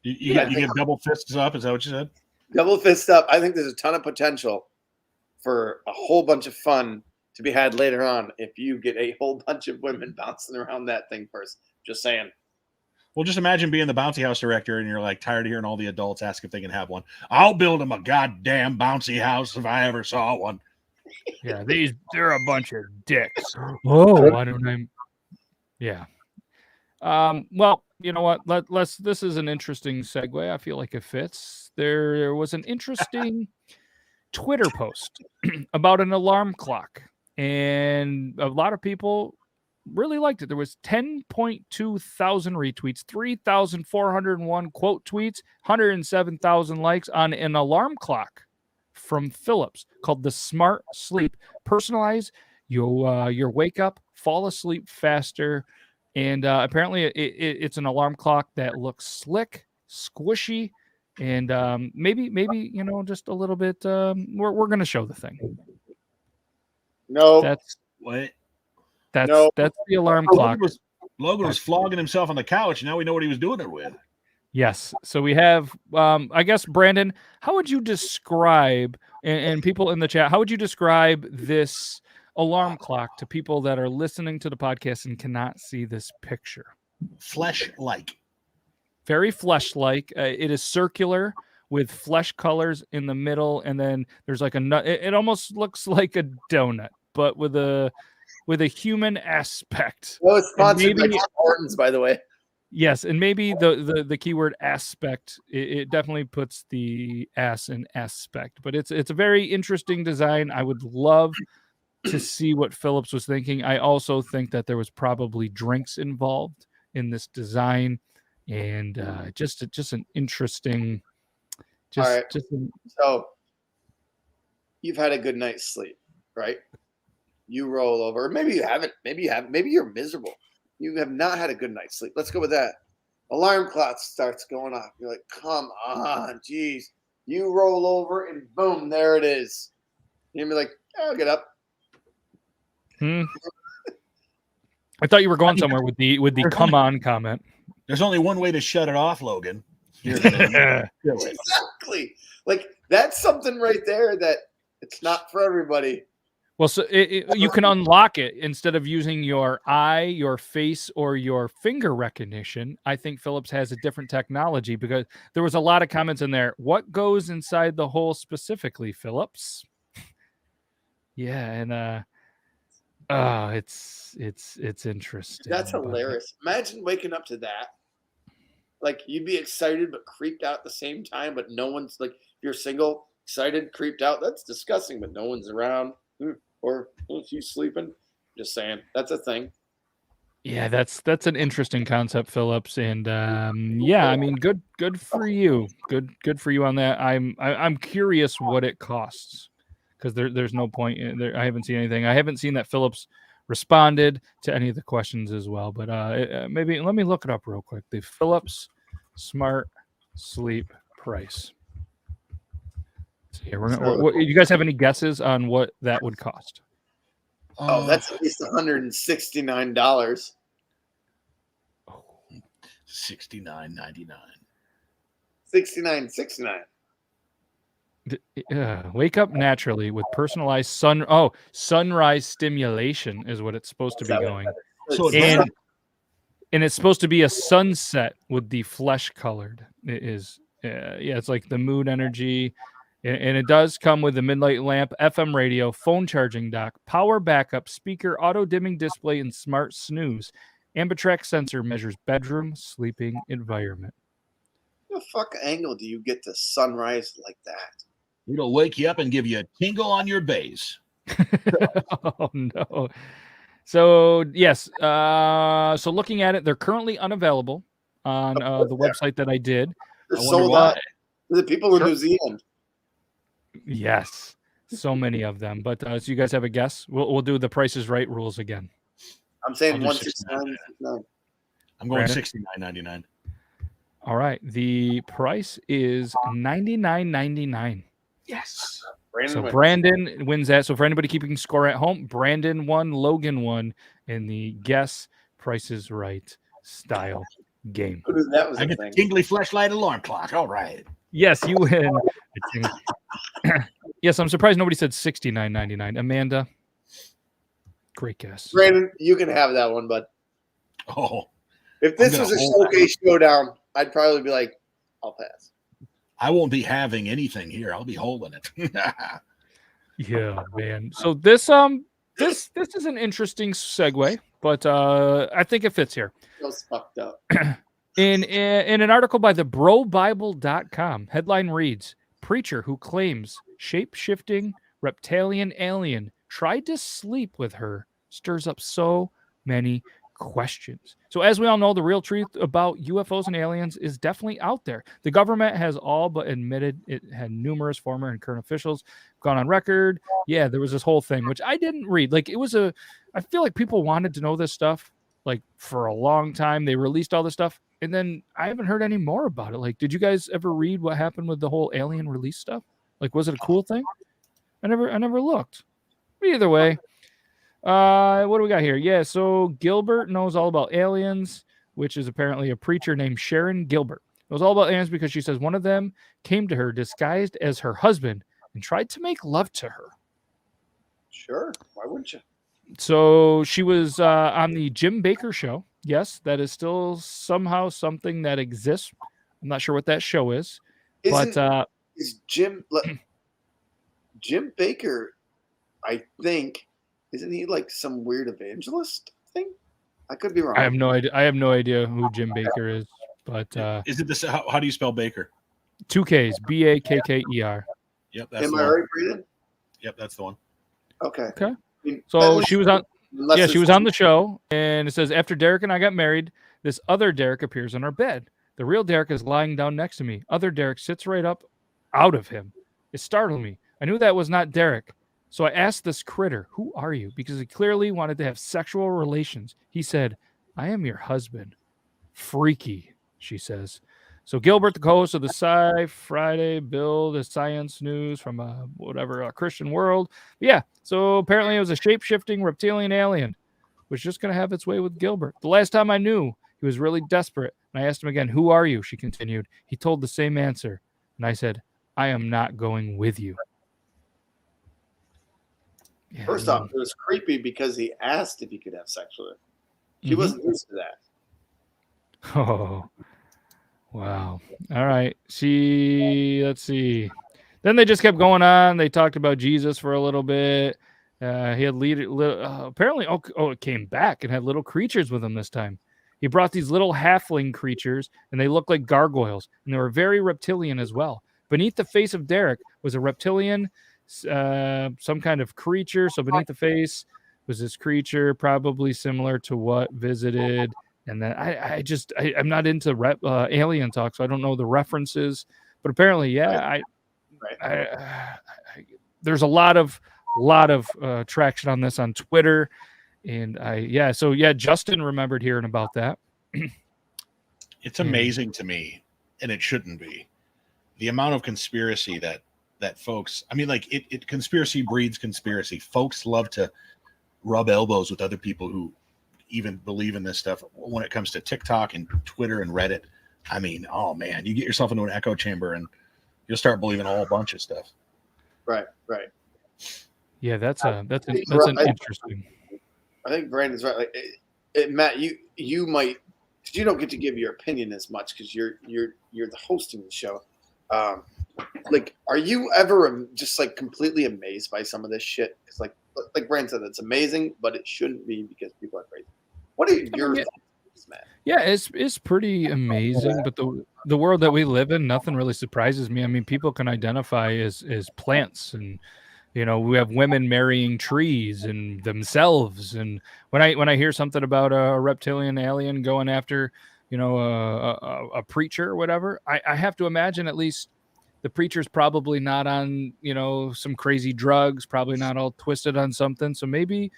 You give double fists up? Is that what you said? Double fist up. I think there's a ton of potential for a whole bunch of fun to be had later on if you get a whole bunch of women bouncing around that thing first. Just saying. Well, just imagine being the bouncy house director and you're like tired of hearing all the adults ask if they can have one. I'll build them a goddamn bouncy house if I ever saw one. Yeah, they're a bunch of dicks. Oh, why don't I? Yeah. Well, you know what? This is an interesting segue. I feel like it fits. There was an interesting Twitter post about an alarm clock, and a lot of people really liked it. There was 10.2 thousand retweets, 3,401 quote tweets, 107,000 likes on an alarm clock from Phillips called the Smart Sleep. Personalize your wake up, fall asleep faster. And apparently it's an alarm clock that looks slick, squishy, and maybe just a little bit. We're going to show the thing. No, that's what. That's the alarm clock. Logan was flogging himself on the couch. Now we know what he was doing it with. Yes. So we have, I guess, Brandon, how would you describe, and people in the chat, how would you describe this alarm clock to people that are listening to the podcast and cannot see this picture? Flesh-like. Very flesh-like. It is circular with flesh colors in the middle, and then there's like a nut. It almost looks like a donut, but with a human aspect. Well, it's sponsored by Hortons, by the way. Yes, and maybe the keyword aspect, it definitely puts the ass in aspect, but it's a very interesting design. I would love to see what Phillips was thinking. I also think that there was probably drinks involved in this design, and just an interesting. All right. So you've had a good night's sleep, right? You roll over. Maybe you haven't. Maybe you have. Maybe you're miserable. You have not had a good night's sleep. Let's go with that. Alarm clock starts going off. You're like, come on, geez. You roll over and boom, there it is. You'll be like, I'll get up. I thought you were going somewhere with the come on comment. There's only one way to shut it off, Logan. Exactly. Like that's something right there that it's not for everybody. Well, so you can unlock it instead of using your eye, your face, or your finger recognition. I think Phillips has a different technology because there was a lot of comments in there. What goes inside the hole specifically, Phillips? Yeah, and it's interesting. That's hilarious. Imagine waking up to that. Like you'd be excited but creeped out at the same time, but no one's like if you're single, excited, creeped out. That's disgusting, but no one's around. Or she's sleeping. Just saying, that's a thing. Yeah, that's an interesting concept, Phillips, and yeah, I mean, good for you, good for you on that. I'm curious what it costs because there's no point in there. I haven't seen anything. I haven't seen that Phillips responded to any of the questions as well. But maybe let me look it up real quick. The Phillips Smart Sleep price. Here, you guys have any guesses on what that would cost? Oh, that's at least $169. $69.99. $69.69. Wake up naturally with personalized sunrise stimulation is what it's supposed to be going. And it's supposed to be a sunset with the flesh colored. It is, it's like the mood energy. And it does come with a midnight lamp, FM radio, phone charging dock, power backup, speaker, auto dimming display, and smart snooze. Ambitrack sensor measures bedroom sleeping environment. What the fuck angle do you get to sunrise like that? It'll wake you up and give you a tingle on your base. Oh no! So yes, so looking at it, they're currently unavailable on the website that I did. They're sold out. The people in New Zealand. Yes, so many of them. But so you guys have a guess? We'll do the Price is Right rules again. I'm saying $169.99. I'm going $69.99. All right. The price is $99.99. Yes. Brandon So wins. Brandon wins that. So for anybody keeping score at home, Brandon won, Logan won in the Guess Price is Right style game. Who knew that was I a get the thing? tingly fleshlight alarm clock. All right. Yes, you win. Yes, I'm surprised nobody said $69.99. Amanda, great guess. Brandon, you can have that one, but Oh, if this I'm was gonna a hold showcase showdown, I'd probably be like, I'll pass. I won't be having anything here. I'll be holding it. Yeah, man. So this is an interesting segue, but I think it fits here. Feels fucked up. In an article by the brobible.com, headline reads, Preacher who claims shape-shifting reptilian alien tried to sleep with her stirs up so many questions. So as we all know, the real truth about UFOs and aliens is definitely out there. The government has all but admitted it. Had numerous former and current officials gone on record. Yeah, there was this whole thing, which I didn't read. Like I feel like people wanted to know this stuff like for a long time. They released all this stuff. And then I haven't heard any more about it. Like, did you guys ever read what happened with the whole alien release stuff? Like, was it a cool thing? I never looked. Either way, what do we got here? Yeah, so Gilbert knows all about aliens, which is apparently a preacher named Sharon Gilbert. Knows all about aliens because she says one of them came to her disguised as her husband and tried to make love to her. Sure. Why wouldn't you? So she was on the Jim Baker show. Yes, that is still somehow something that exists. I'm not sure what that show is, but Is Jim Baker? I think isn't he like some weird evangelist thing? I could be wrong. I have no idea. I have no idea who Jim Baker is, but Is it this? How do you spell Baker? 2 Ks, Bakker. Yep, that's Am the I one. right, Brandon? Yep, that's the one. Okay. Okay. I mean, So she was on. unless Yeah, it's- she was on the show, and it says after Derek and I got married, this other Derek appears in our bed. The real Derek is lying down next to me. Other Derek sits right up out of him. It startled me. I knew that was not Derek. So I asked this critter, "Who are you?" Because he clearly wanted to have sexual relations. He said, "I am your husband." Freaky, she says. So Gilbert, the co-host of the Sci Friday Bill, the science news from whatever Christian world. Yeah, so apparently it was a shape-shifting reptilian alien, was just going to have its way with Gilbert. The last time I knew, he was really desperate. And I asked him again, "Who are you?" She continued. He told the same answer. And I said, "I am not going with you." Yeah, First off, it was creepy because he asked if he could have sex with her. She wasn't used to that. Oh, wow. All right. Let's see. Then they just kept going on. They talked about Jesus for a little bit. He had apparently, it came back and had little creatures with him this time. He brought these little halfling creatures, and they looked like gargoyles, and they were very reptilian as well. Beneath the face of Derek was a reptilian, some kind of creature. So beneath the face was this creature, probably similar to what visited. And then I'm not into alien talk, so I don't know the references. But apparently, yeah, there's a lot of traction on this on Twitter, and Justin remembered hearing about that. It's amazing to me, and it shouldn't be, the amount of conspiracy that folks. I mean, like it conspiracy breeds conspiracy. Folks love to rub elbows with other people who even believe in this stuff. When it comes to TikTok and Twitter and Reddit, I mean, oh man, you get yourself into an echo chamber and you'll start believing a whole bunch of stuff. Right. Yeah, that's interesting. I think Brandon's right. Like, Matt, you might, because you don't get to give your opinion as much because you're the hosting the show. Like, are you ever just like completely amazed by some of this shit? It's like Brandon said, it's amazing, but it shouldn't be because people are crazy. What are your thoughts, Matt? Yeah, it's pretty amazing, but the world that we live in, nothing really surprises me. I mean, people can identify as plants, and we have women marrying trees and themselves. And when I hear something about a reptilian alien going after a preacher or whatever, I have to imagine at least the preacher's probably not on some crazy drugs, probably not all twisted on something. So maybe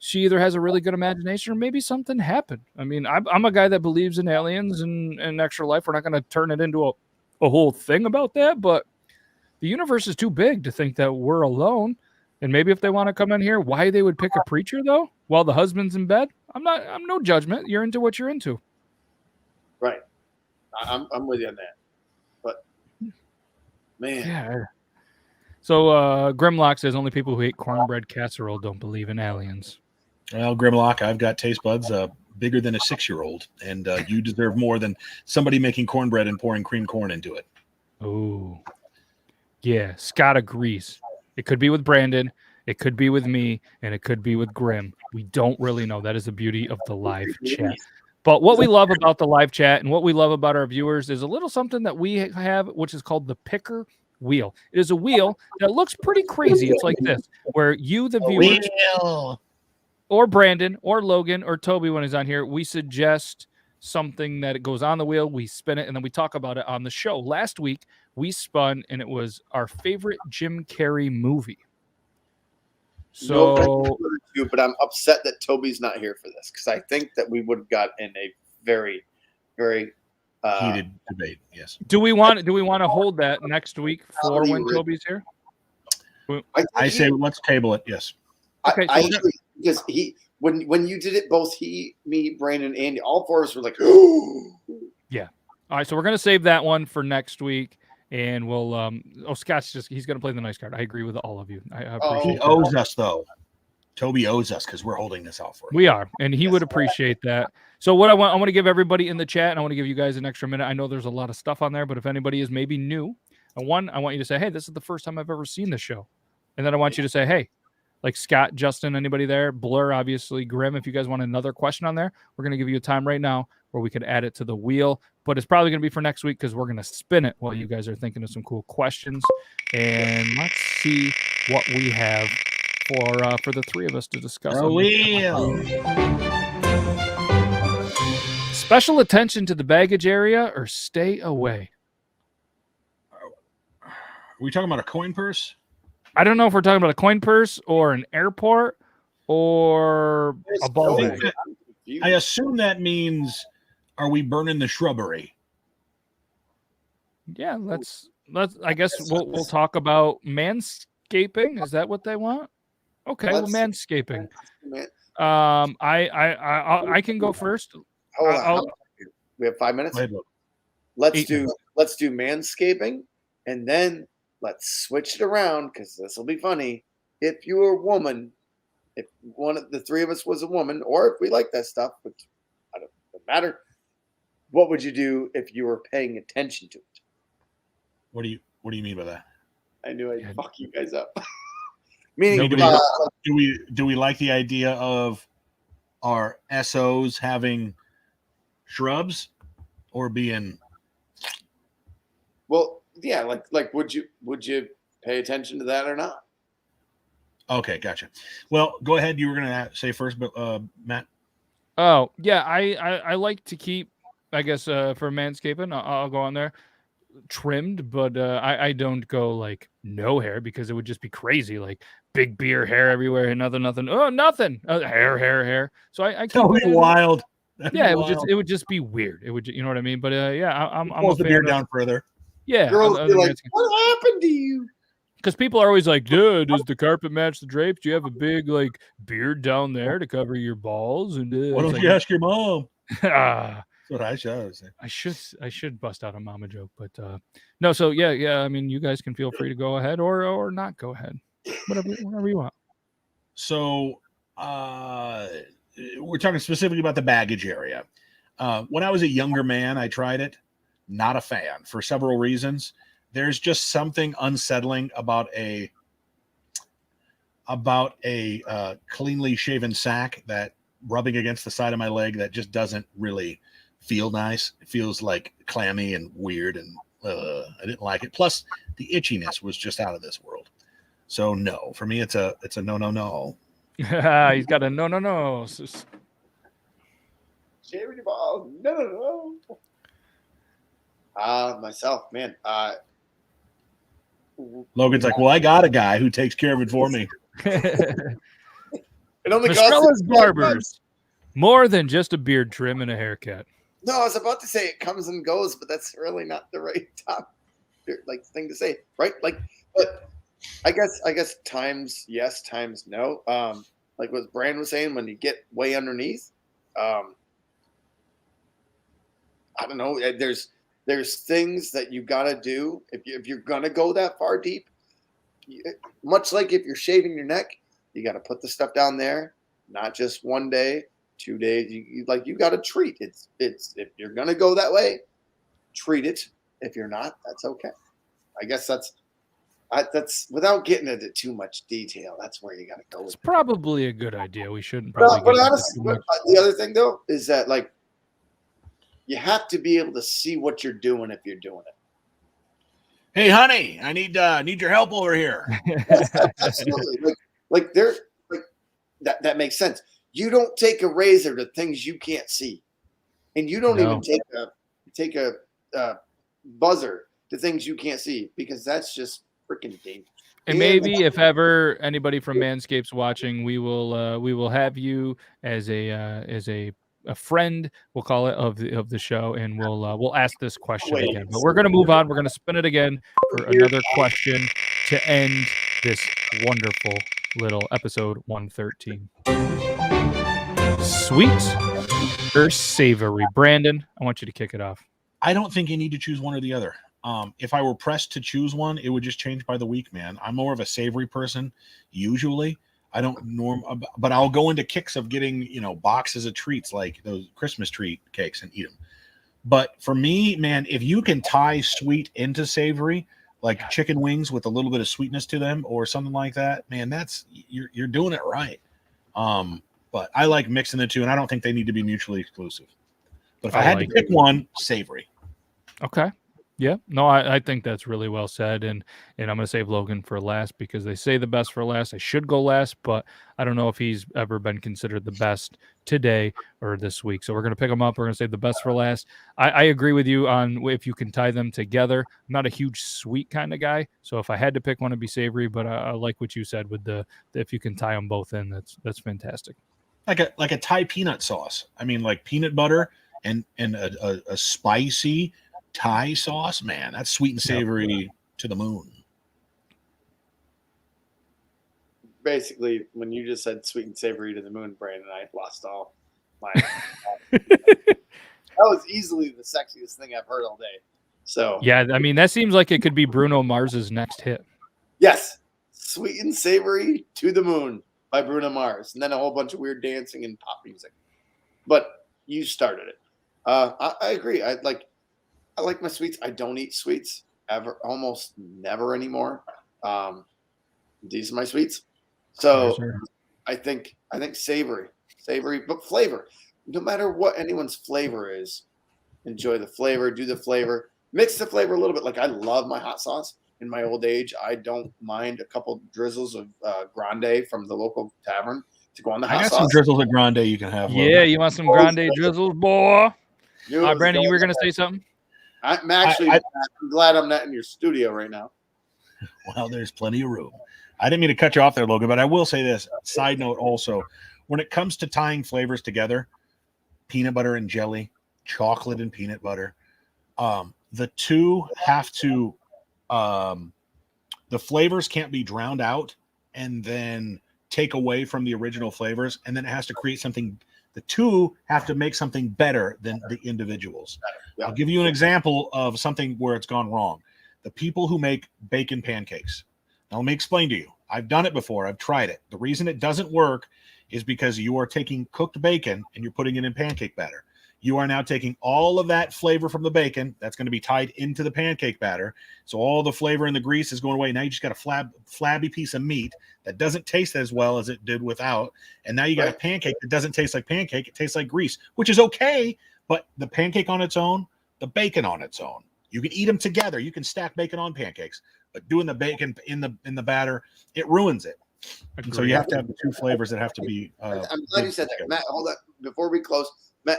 she either has a really good imagination or maybe something happened. I mean, I'm a guy that believes in aliens and extra life. We're not going to turn it into a whole thing about that, but the universe is too big to think that we're alone. And maybe if they want to come in here, why they would pick a preacher though, while the husband's in bed? I'm no judgment. You're into what you're into. Right. I'm with you on that. But man. Yeah. So Grimlock says only people who hate cornbread casserole don't believe in aliens. Well, Grimlock, I've got taste buds bigger than a 6-year-old, and you deserve more than somebody making cornbread and pouring cream corn into it. Oh, yeah. Scott agrees. It could be with Brandon, it could be with me, and it could be with Grim. We don't really know. That is the beauty of the live chat. But what we love about the live chat and what we love about our viewers is a little something that we have, which is called the picker wheel. It is a wheel that looks pretty crazy. It's like this, where you, the viewers, or Brandon, or Logan, or Toby, when he's on here, we suggest something that it goes on the wheel, we spin it, and then we talk about it on the show. Last week, we spun, and it was our favorite Jim Carrey movie. So, but I'm upset that Toby's not here for this because I think that we would have got in a very, very heated debate. Yes. Do we want to hold that next week for when Toby's here? I say let's table it. Yes. Okay. I agree, because when you did it, both he, me, Brandon, Andy, all four of us were like, "Ooh." Yeah. All right. So we're gonna save that one for next week. And we'll Scott's he's gonna play the nice card. I agree with all of you. I appreciate he owes us though. Toby owes us because we're holding this out for him. We are, and he would appreciate that. So what I want to give everybody in the chat, and I want to give you guys an extra minute. I know there's a lot of stuff on there, but if anybody is maybe new, I want you to say, hey, this is the first time I've ever seen this show. And then I want you to say, hey, like Scott, Justin, anybody there, Blur, obviously, Grim, if you guys want another question on there, we're going to give you a time right now where we could add it to the wheel. But it's probably going to be for next week because we're going to spin it while you guys are thinking of some cool questions. And let's see what we have for the three of us to discuss. The wheel. Special attention to the baggage area or stay away? Are we talking about a coin purse? I don't know if we're talking about a coin purse or an airport or a ball bag. I assume that means, are we burning the shrubbery? Yeah, let's. I guess we'll talk about manscaping. Is that what they want? Okay, well, manscaping. I can go first. Hold on. We have 5 minutes. Let's do manscaping, and then let's switch it around because this will be funny. If you were a woman, if one of the three of us was a woman, or if we like that stuff, which doesn't matter, what would you do if you were paying attention to it? What do you mean by that? I knew I'd fuck you guys up. Meaning, do we like the idea of our SOs having shrubs or being? Well, yeah, like would you pay attention to that or not? Okay, gotcha. Well, go ahead. You were gonna say first, but Matt. Oh yeah, I like to keep, I guess, for manscaping, I'll go on there, trimmed, but I don't go like no hair because it would just be crazy, like big beard hair everywhere and nothing. Oh, nothing. Hair. So I keep it wild. It would just be weird. It would, you know what I mean? But yeah, I'm pulls the beard down further. Yeah. Girls be like, what happened to you? Because people are always like, dude, does the carpet match the drapes? Do you have a big like beard down there to cover your balls? And why don't you ask your mom? That's what I should say. I should bust out a mama joke, but no. So yeah. I mean, you guys can feel free to go ahead or not go ahead, whatever you want. So we're talking specifically about the baggage area. When I was a younger man, I tried it. Not a fan for several reasons. There's just something unsettling about a cleanly shaven sack that rubbing against the side of my leg that just doesn't really feel nice. It feels like clammy and weird, and I didn't like it. Plus, the itchiness was just out of this world. So no, for me, it's a no. He's got a no. Charity ball, no. Myself, man. Logan's like, well, I got a guy who takes care of it for me. It only Mistrella's costs Barbers. More than just a beard trim and a haircut. No, I was about to say it comes and goes, but that's really not the right thing to say, right? Like, but I guess times yes, times no. Like what Brandon was saying, when you get way underneath, I don't know. There's things that you got to do if you're gonna go that far deep. Much like if you're shaving your neck, you got to put the stuff down there, not just 1 day, 2 days. You got to treat it's if you're gonna go that way, treat it. If you're not, that's okay. I guess that's without getting into too much detail. That's where you got to go. It's probably a good idea. We shouldn't probably. But honestly, the other thing though is that like you have to be able to see what you're doing if you're doing it. Hey, honey, I need your help over here. Absolutely. That makes sense. You don't take a razor to things you can't see, and you don't even take a buzzer to things you can't see, because that's just freaking dangerous. And maybe if ever anybody from Manscaped's watching, we will have you as a friend, we'll call it, of the show, and we'll ask this question again. But we're gonna move on. We're gonna spin it again for another question to end this wonderful little episode 113. Sweet or savory? Brandon, I want you to kick it off. I don't think you need to choose one or the other. If I were pressed to choose one, it would just change by the week, man. I'm more of a savory person usually. I don't but I'll go into kicks of getting, boxes of treats like those Christmas treat cakes and eat them. But for me, man, if you can tie sweet into savory, like chicken wings with a little bit of sweetness to them or something like that, man, you're doing it right. But I like mixing the two, and I don't think they need to be mutually exclusive. But if I had to pick one, savory. Okay. Yeah, no, I think that's really well said, and I'm going to save Logan for last because they say the best for last. I should go last, but I don't know if he's ever been considered the best today or this week. So we're going to pick him up. We're going to save the best for last. I agree with you on if you can tie them together. I'm not a huge sweet kind of guy, so if I had to pick one, it'd be savory. But I like what you said with if you can tie them both in, that's fantastic. Like a Thai peanut sauce. I mean, like peanut butter and a spicy Thai sauce, man, that's sweet and savory to the moon. Basically, when you just said sweet and savory to the moon, Brandon, I lost all my. That was easily the sexiest thing I've heard all day. So yeah, I mean that seems like it could be Bruno Mars's next hit. Yes, sweet and savory to the moon by Bruno Mars, and then a whole bunch of weird dancing and pop music. But you started it. I agree. I like my sweets. I don't eat sweets ever, almost never anymore. These are my sweets. So sure. I think savory, but flavor. No matter what anyone's flavor is, enjoy the flavor, do the flavor, mix the flavor a little bit. Like I love my hot sauce. In my old age, I don't mind a couple drizzles of Grande from the local tavern to go on the hot sauce. I got some drizzles of Grande you can have. Yeah, you want some Grande drizzles, boy? Brandon, you were going to say something? I'm glad I'm not in your studio right now. Well, there's plenty of room. I didn't mean to cut you off there, Logan, but I will say this. Side note also, when it comes to tying flavors together, peanut butter and jelly, chocolate and peanut butter, the two have to the flavors can't be drowned out and then take away from the original flavors, and then it has to create something. The two have to make something better than the individuals. Yeah. I'll give you an example of something where it's gone wrong. The people who make bacon pancakes. Now, let me explain to you. I've done it before. I've tried it. The reason it doesn't work is because you are taking cooked bacon and you're putting it in pancake batter. You are now taking all of that flavor from the bacon that's going to be tied into the pancake batter. So all the flavor and the grease is going away. Now you just got a flabby piece of meat that doesn't taste as well as it did without. And now you got a pancake that doesn't taste like pancake. It tastes like grease, which is okay. But the pancake on its own, the bacon on its own, you can eat them together. You can stack bacon on pancakes, but doing the bacon in the batter, it ruins it. And so you have to have the two flavors that have to be. I'm glad you said that, Matt. Hold on, before we close, Matt.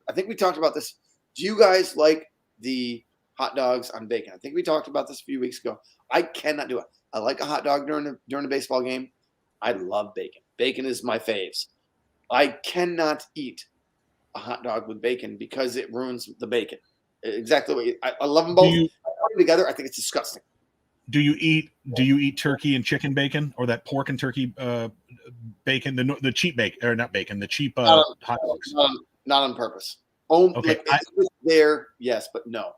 I think we talked about this. Do you guys like the hot dogs on bacon? I think we talked about this a few weeks ago. I cannot do it. I like a hot dog during a baseball game. I love bacon. Bacon is my faves. I cannot eat a hot dog with bacon because it ruins the bacon. Exactly what I love them both. I put them together. I think it's disgusting. Do you eat turkey and chicken bacon, or that pork and turkey bacon, the cheap bacon, or not bacon, the cheap hot dogs? Not on purpose. Oh, okay. Like, it's there, yes, but no.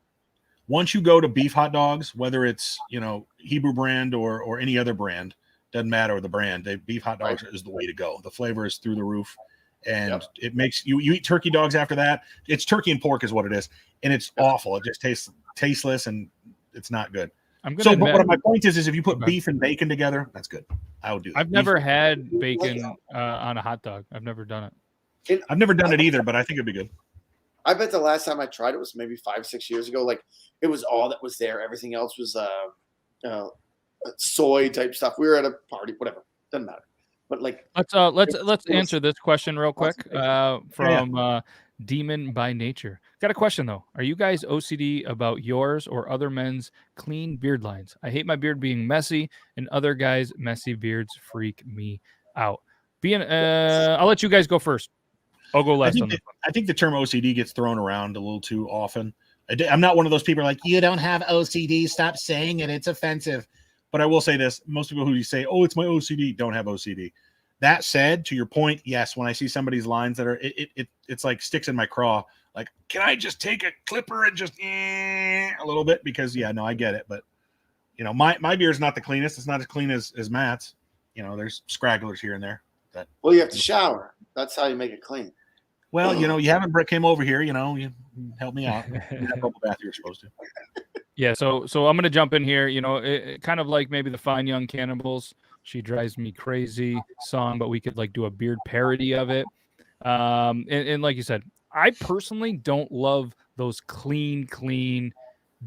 Once you go to beef hot dogs, whether it's Hebrew brand or any other brand, doesn't matter the brand. Beef hot dogs is the way to go. The flavor is through the roof, and it makes you eat turkey dogs after that. It's turkey and pork is what it is, and it's awful. It just tastes tasteless, and it's not good. But one of my points is if you put beef and bacon together, that's good. I would do that. I've never had bacon on a hot dog. I've never done it. I've never done it either, but I think it'd be good. I bet the last time I tried it was maybe 5-6 years ago. Like, it was all that was there. Everything else was soy type stuff. We were at a party, whatever. Doesn't matter. But like, let's answer this question real quick from Demon by Nature. Got a question though. Are you guys OCD about yours or other men's clean beard lines? I hate my beard being messy, and other guys' messy beards freak me out. I'll let you guys go first. I'll go last. I think the term OCD gets thrown around a little too often. I'm not one of those people like, you don't have OCD. Stop saying it. It's offensive. But I will say this. Most people who say, oh, it's my OCD, don't have OCD. That said, to your point, yes, when I see somebody's lines that are, it's like sticks in my craw. Like, can I just take a clipper and just a little bit? Because, I get it. But, my beard is not the cleanest. It's not as clean as Matt's. There's scragglers here and there. Well, you have to shower. That's how you make it clean. Well, you haven't came over here, you help me out. Bubble bath you're supposed to. Yeah, so I'm going to jump in here, kind of like maybe the Fine Young Cannibals, She Drives Me Crazy song, but we could like do a beard parody of it. And like you said, I personally don't love those clean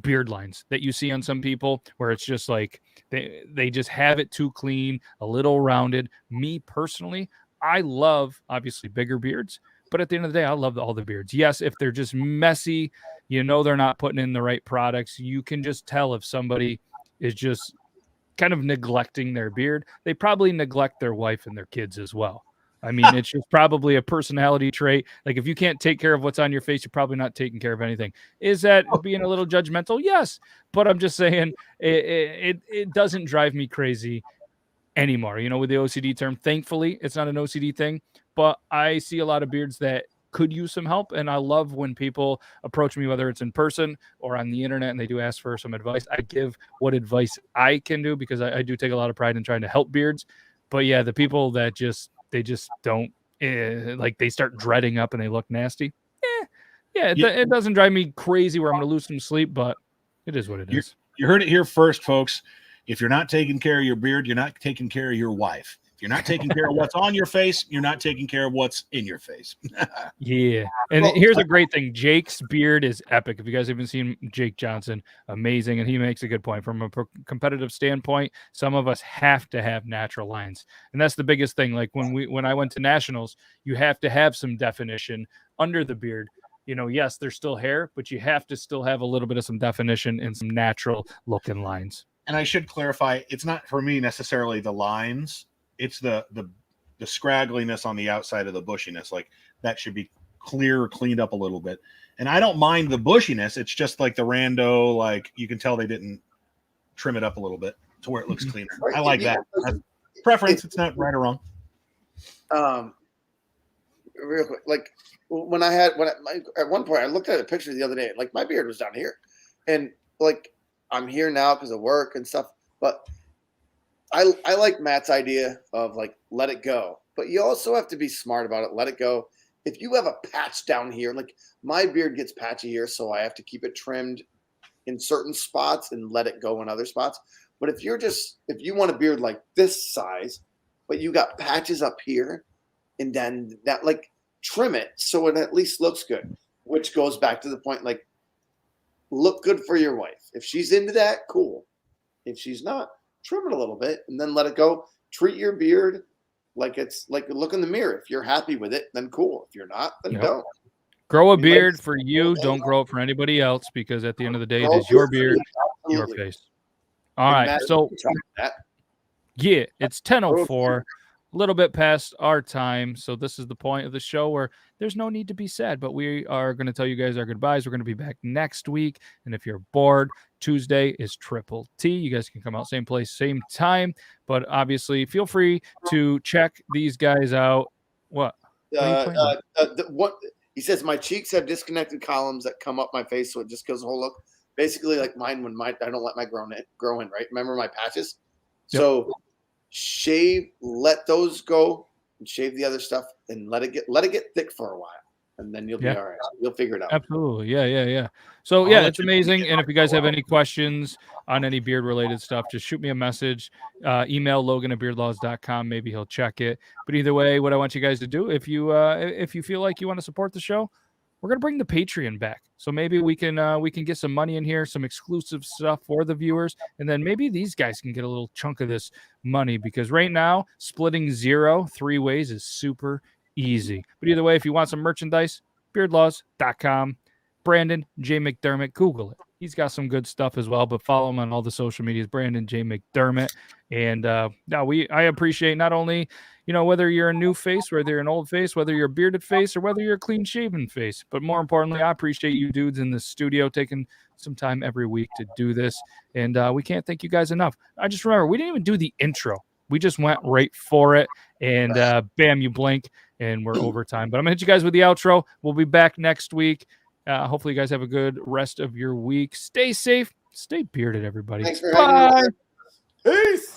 beard lines that you see on some people where it's just like they just have it too clean, a little rounded. Me personally, I love obviously bigger beards, but at the end of the day, I love all the beards. Yes, if they're just messy, they're not putting in the right products. You can just tell if somebody is just kind of neglecting their beard. They probably neglect their wife and their kids as well. I mean, it's just probably a personality trait. Like if you can't take care of what's on your face, you're probably not taking care of anything. Is that being a little judgmental? Yes. But I'm just saying it doesn't drive me crazy anymore, with the OCD term. Thankfully, it's not an OCD thing, but I see a lot of beards that could use some help. And I love when people approach me, whether it's in person or on the internet, and they do ask for some advice. I give what advice I can do because I do take a lot of pride in trying to help beards. But yeah, the people that they just don't like, they start dreading up and they look nasty. It doesn't drive me crazy where I'm going to lose some sleep, but it is what it is. You heard it here first, folks. If you're not taking care of your beard, you're not taking care of your wife. If you're not taking care of what's on your face, you're not taking care of what's in your face. Yeah. And here's a great thing. Jake's beard is epic. If you guys haven't seen Jake Johnson, amazing. And he makes a good point. From a competitive standpoint, some of us have to have natural lines. And that's the biggest thing. Like when I went to nationals, you have to have some definition under the beard. Yes, there's still hair, but you have to still have a little bit of some definition and some natural looking lines. And I should clarify, it's not for me necessarily the lines. It's the scraggliness on the outside of the bushiness. Like that should be cleaned up a little bit. And I don't mind the bushiness. It's just like the rando, like you can tell they didn't trim it up a little bit to where it looks cleaner. I like that. That's preference. It's not right or wrong. Real quick, like at one point I looked at a picture the other day, like my beard was down here, and like I'm here now because of work and stuff, but I like Matt's idea of like let it go, but you also have to be smart about it. Let it go. If you have a patch down here, like my beard gets patchy here, so I have to keep it trimmed in certain spots and let it go in other spots. But if you want a beard like this size, but you got patches up here, and then that, like, trim it so it at least looks good, which goes back to the point, like, look good for your wife. If she's into that, cool. If she's not, trim it a little bit and then let it go. Treat your beard like it's like look in the mirror. If you're happy with it, then cool. If you're not, then don't. Grow a beard for you. Don't grow it for anybody else, because at the end of the day, it is your beard, your face. All right. So, yeah, it's 10:04. little bit past our time. So this is the point of the show where there's no need to be sad, but we are going to tell you guys our goodbyes. We're going to be back next week. And if you're bored, Tuesday is Triple T. You guys can come out same place, same time. But obviously, feel free to check these guys out. What? What he says, my cheeks have disconnected columns that come up my face, so it just gives a whole look. Basically, like mine when I don't let my grow in, right? Remember my patches? Yep. So shave, let those go, and shave the other stuff, and let it get thick for a while, and then you'll be all right. You'll figure it out. Absolutely, yeah. So it's amazing. And if you guys have any questions on any beard related stuff, just shoot me a message. Email Logan@beardlaws.com. Maybe he'll check it. But either way, what I want you guys to do, if you feel like you want to support the show, we're gonna bring the Patreon back. So maybe we can get some money in here, some exclusive stuff for the viewers, and then maybe these guys can get a little chunk of this money, because right now splitting 3 ways is super easy. But either way, if you want some merchandise, beardlaws.com. Brandon J McDermott, Google it. He's got some good stuff as well, but follow him on all the social medias, Brandon J McDermott. And I appreciate not only, whether you're a new face, whether you're an old face, whether you're a bearded face, or whether you're a clean shaven face, but more importantly, I appreciate you dudes in the studio taking some time every week to do this. And we can't thank you guys enough. I just remember, we didn't even do the intro. We just went right for it, and bam, you blink, and we're over time. But I'm going to hit you guys with the outro. We'll be back next week. Hopefully you guys have a good rest of your week. Stay safe. Stay bearded, everybody. Thanks for having me. Peace.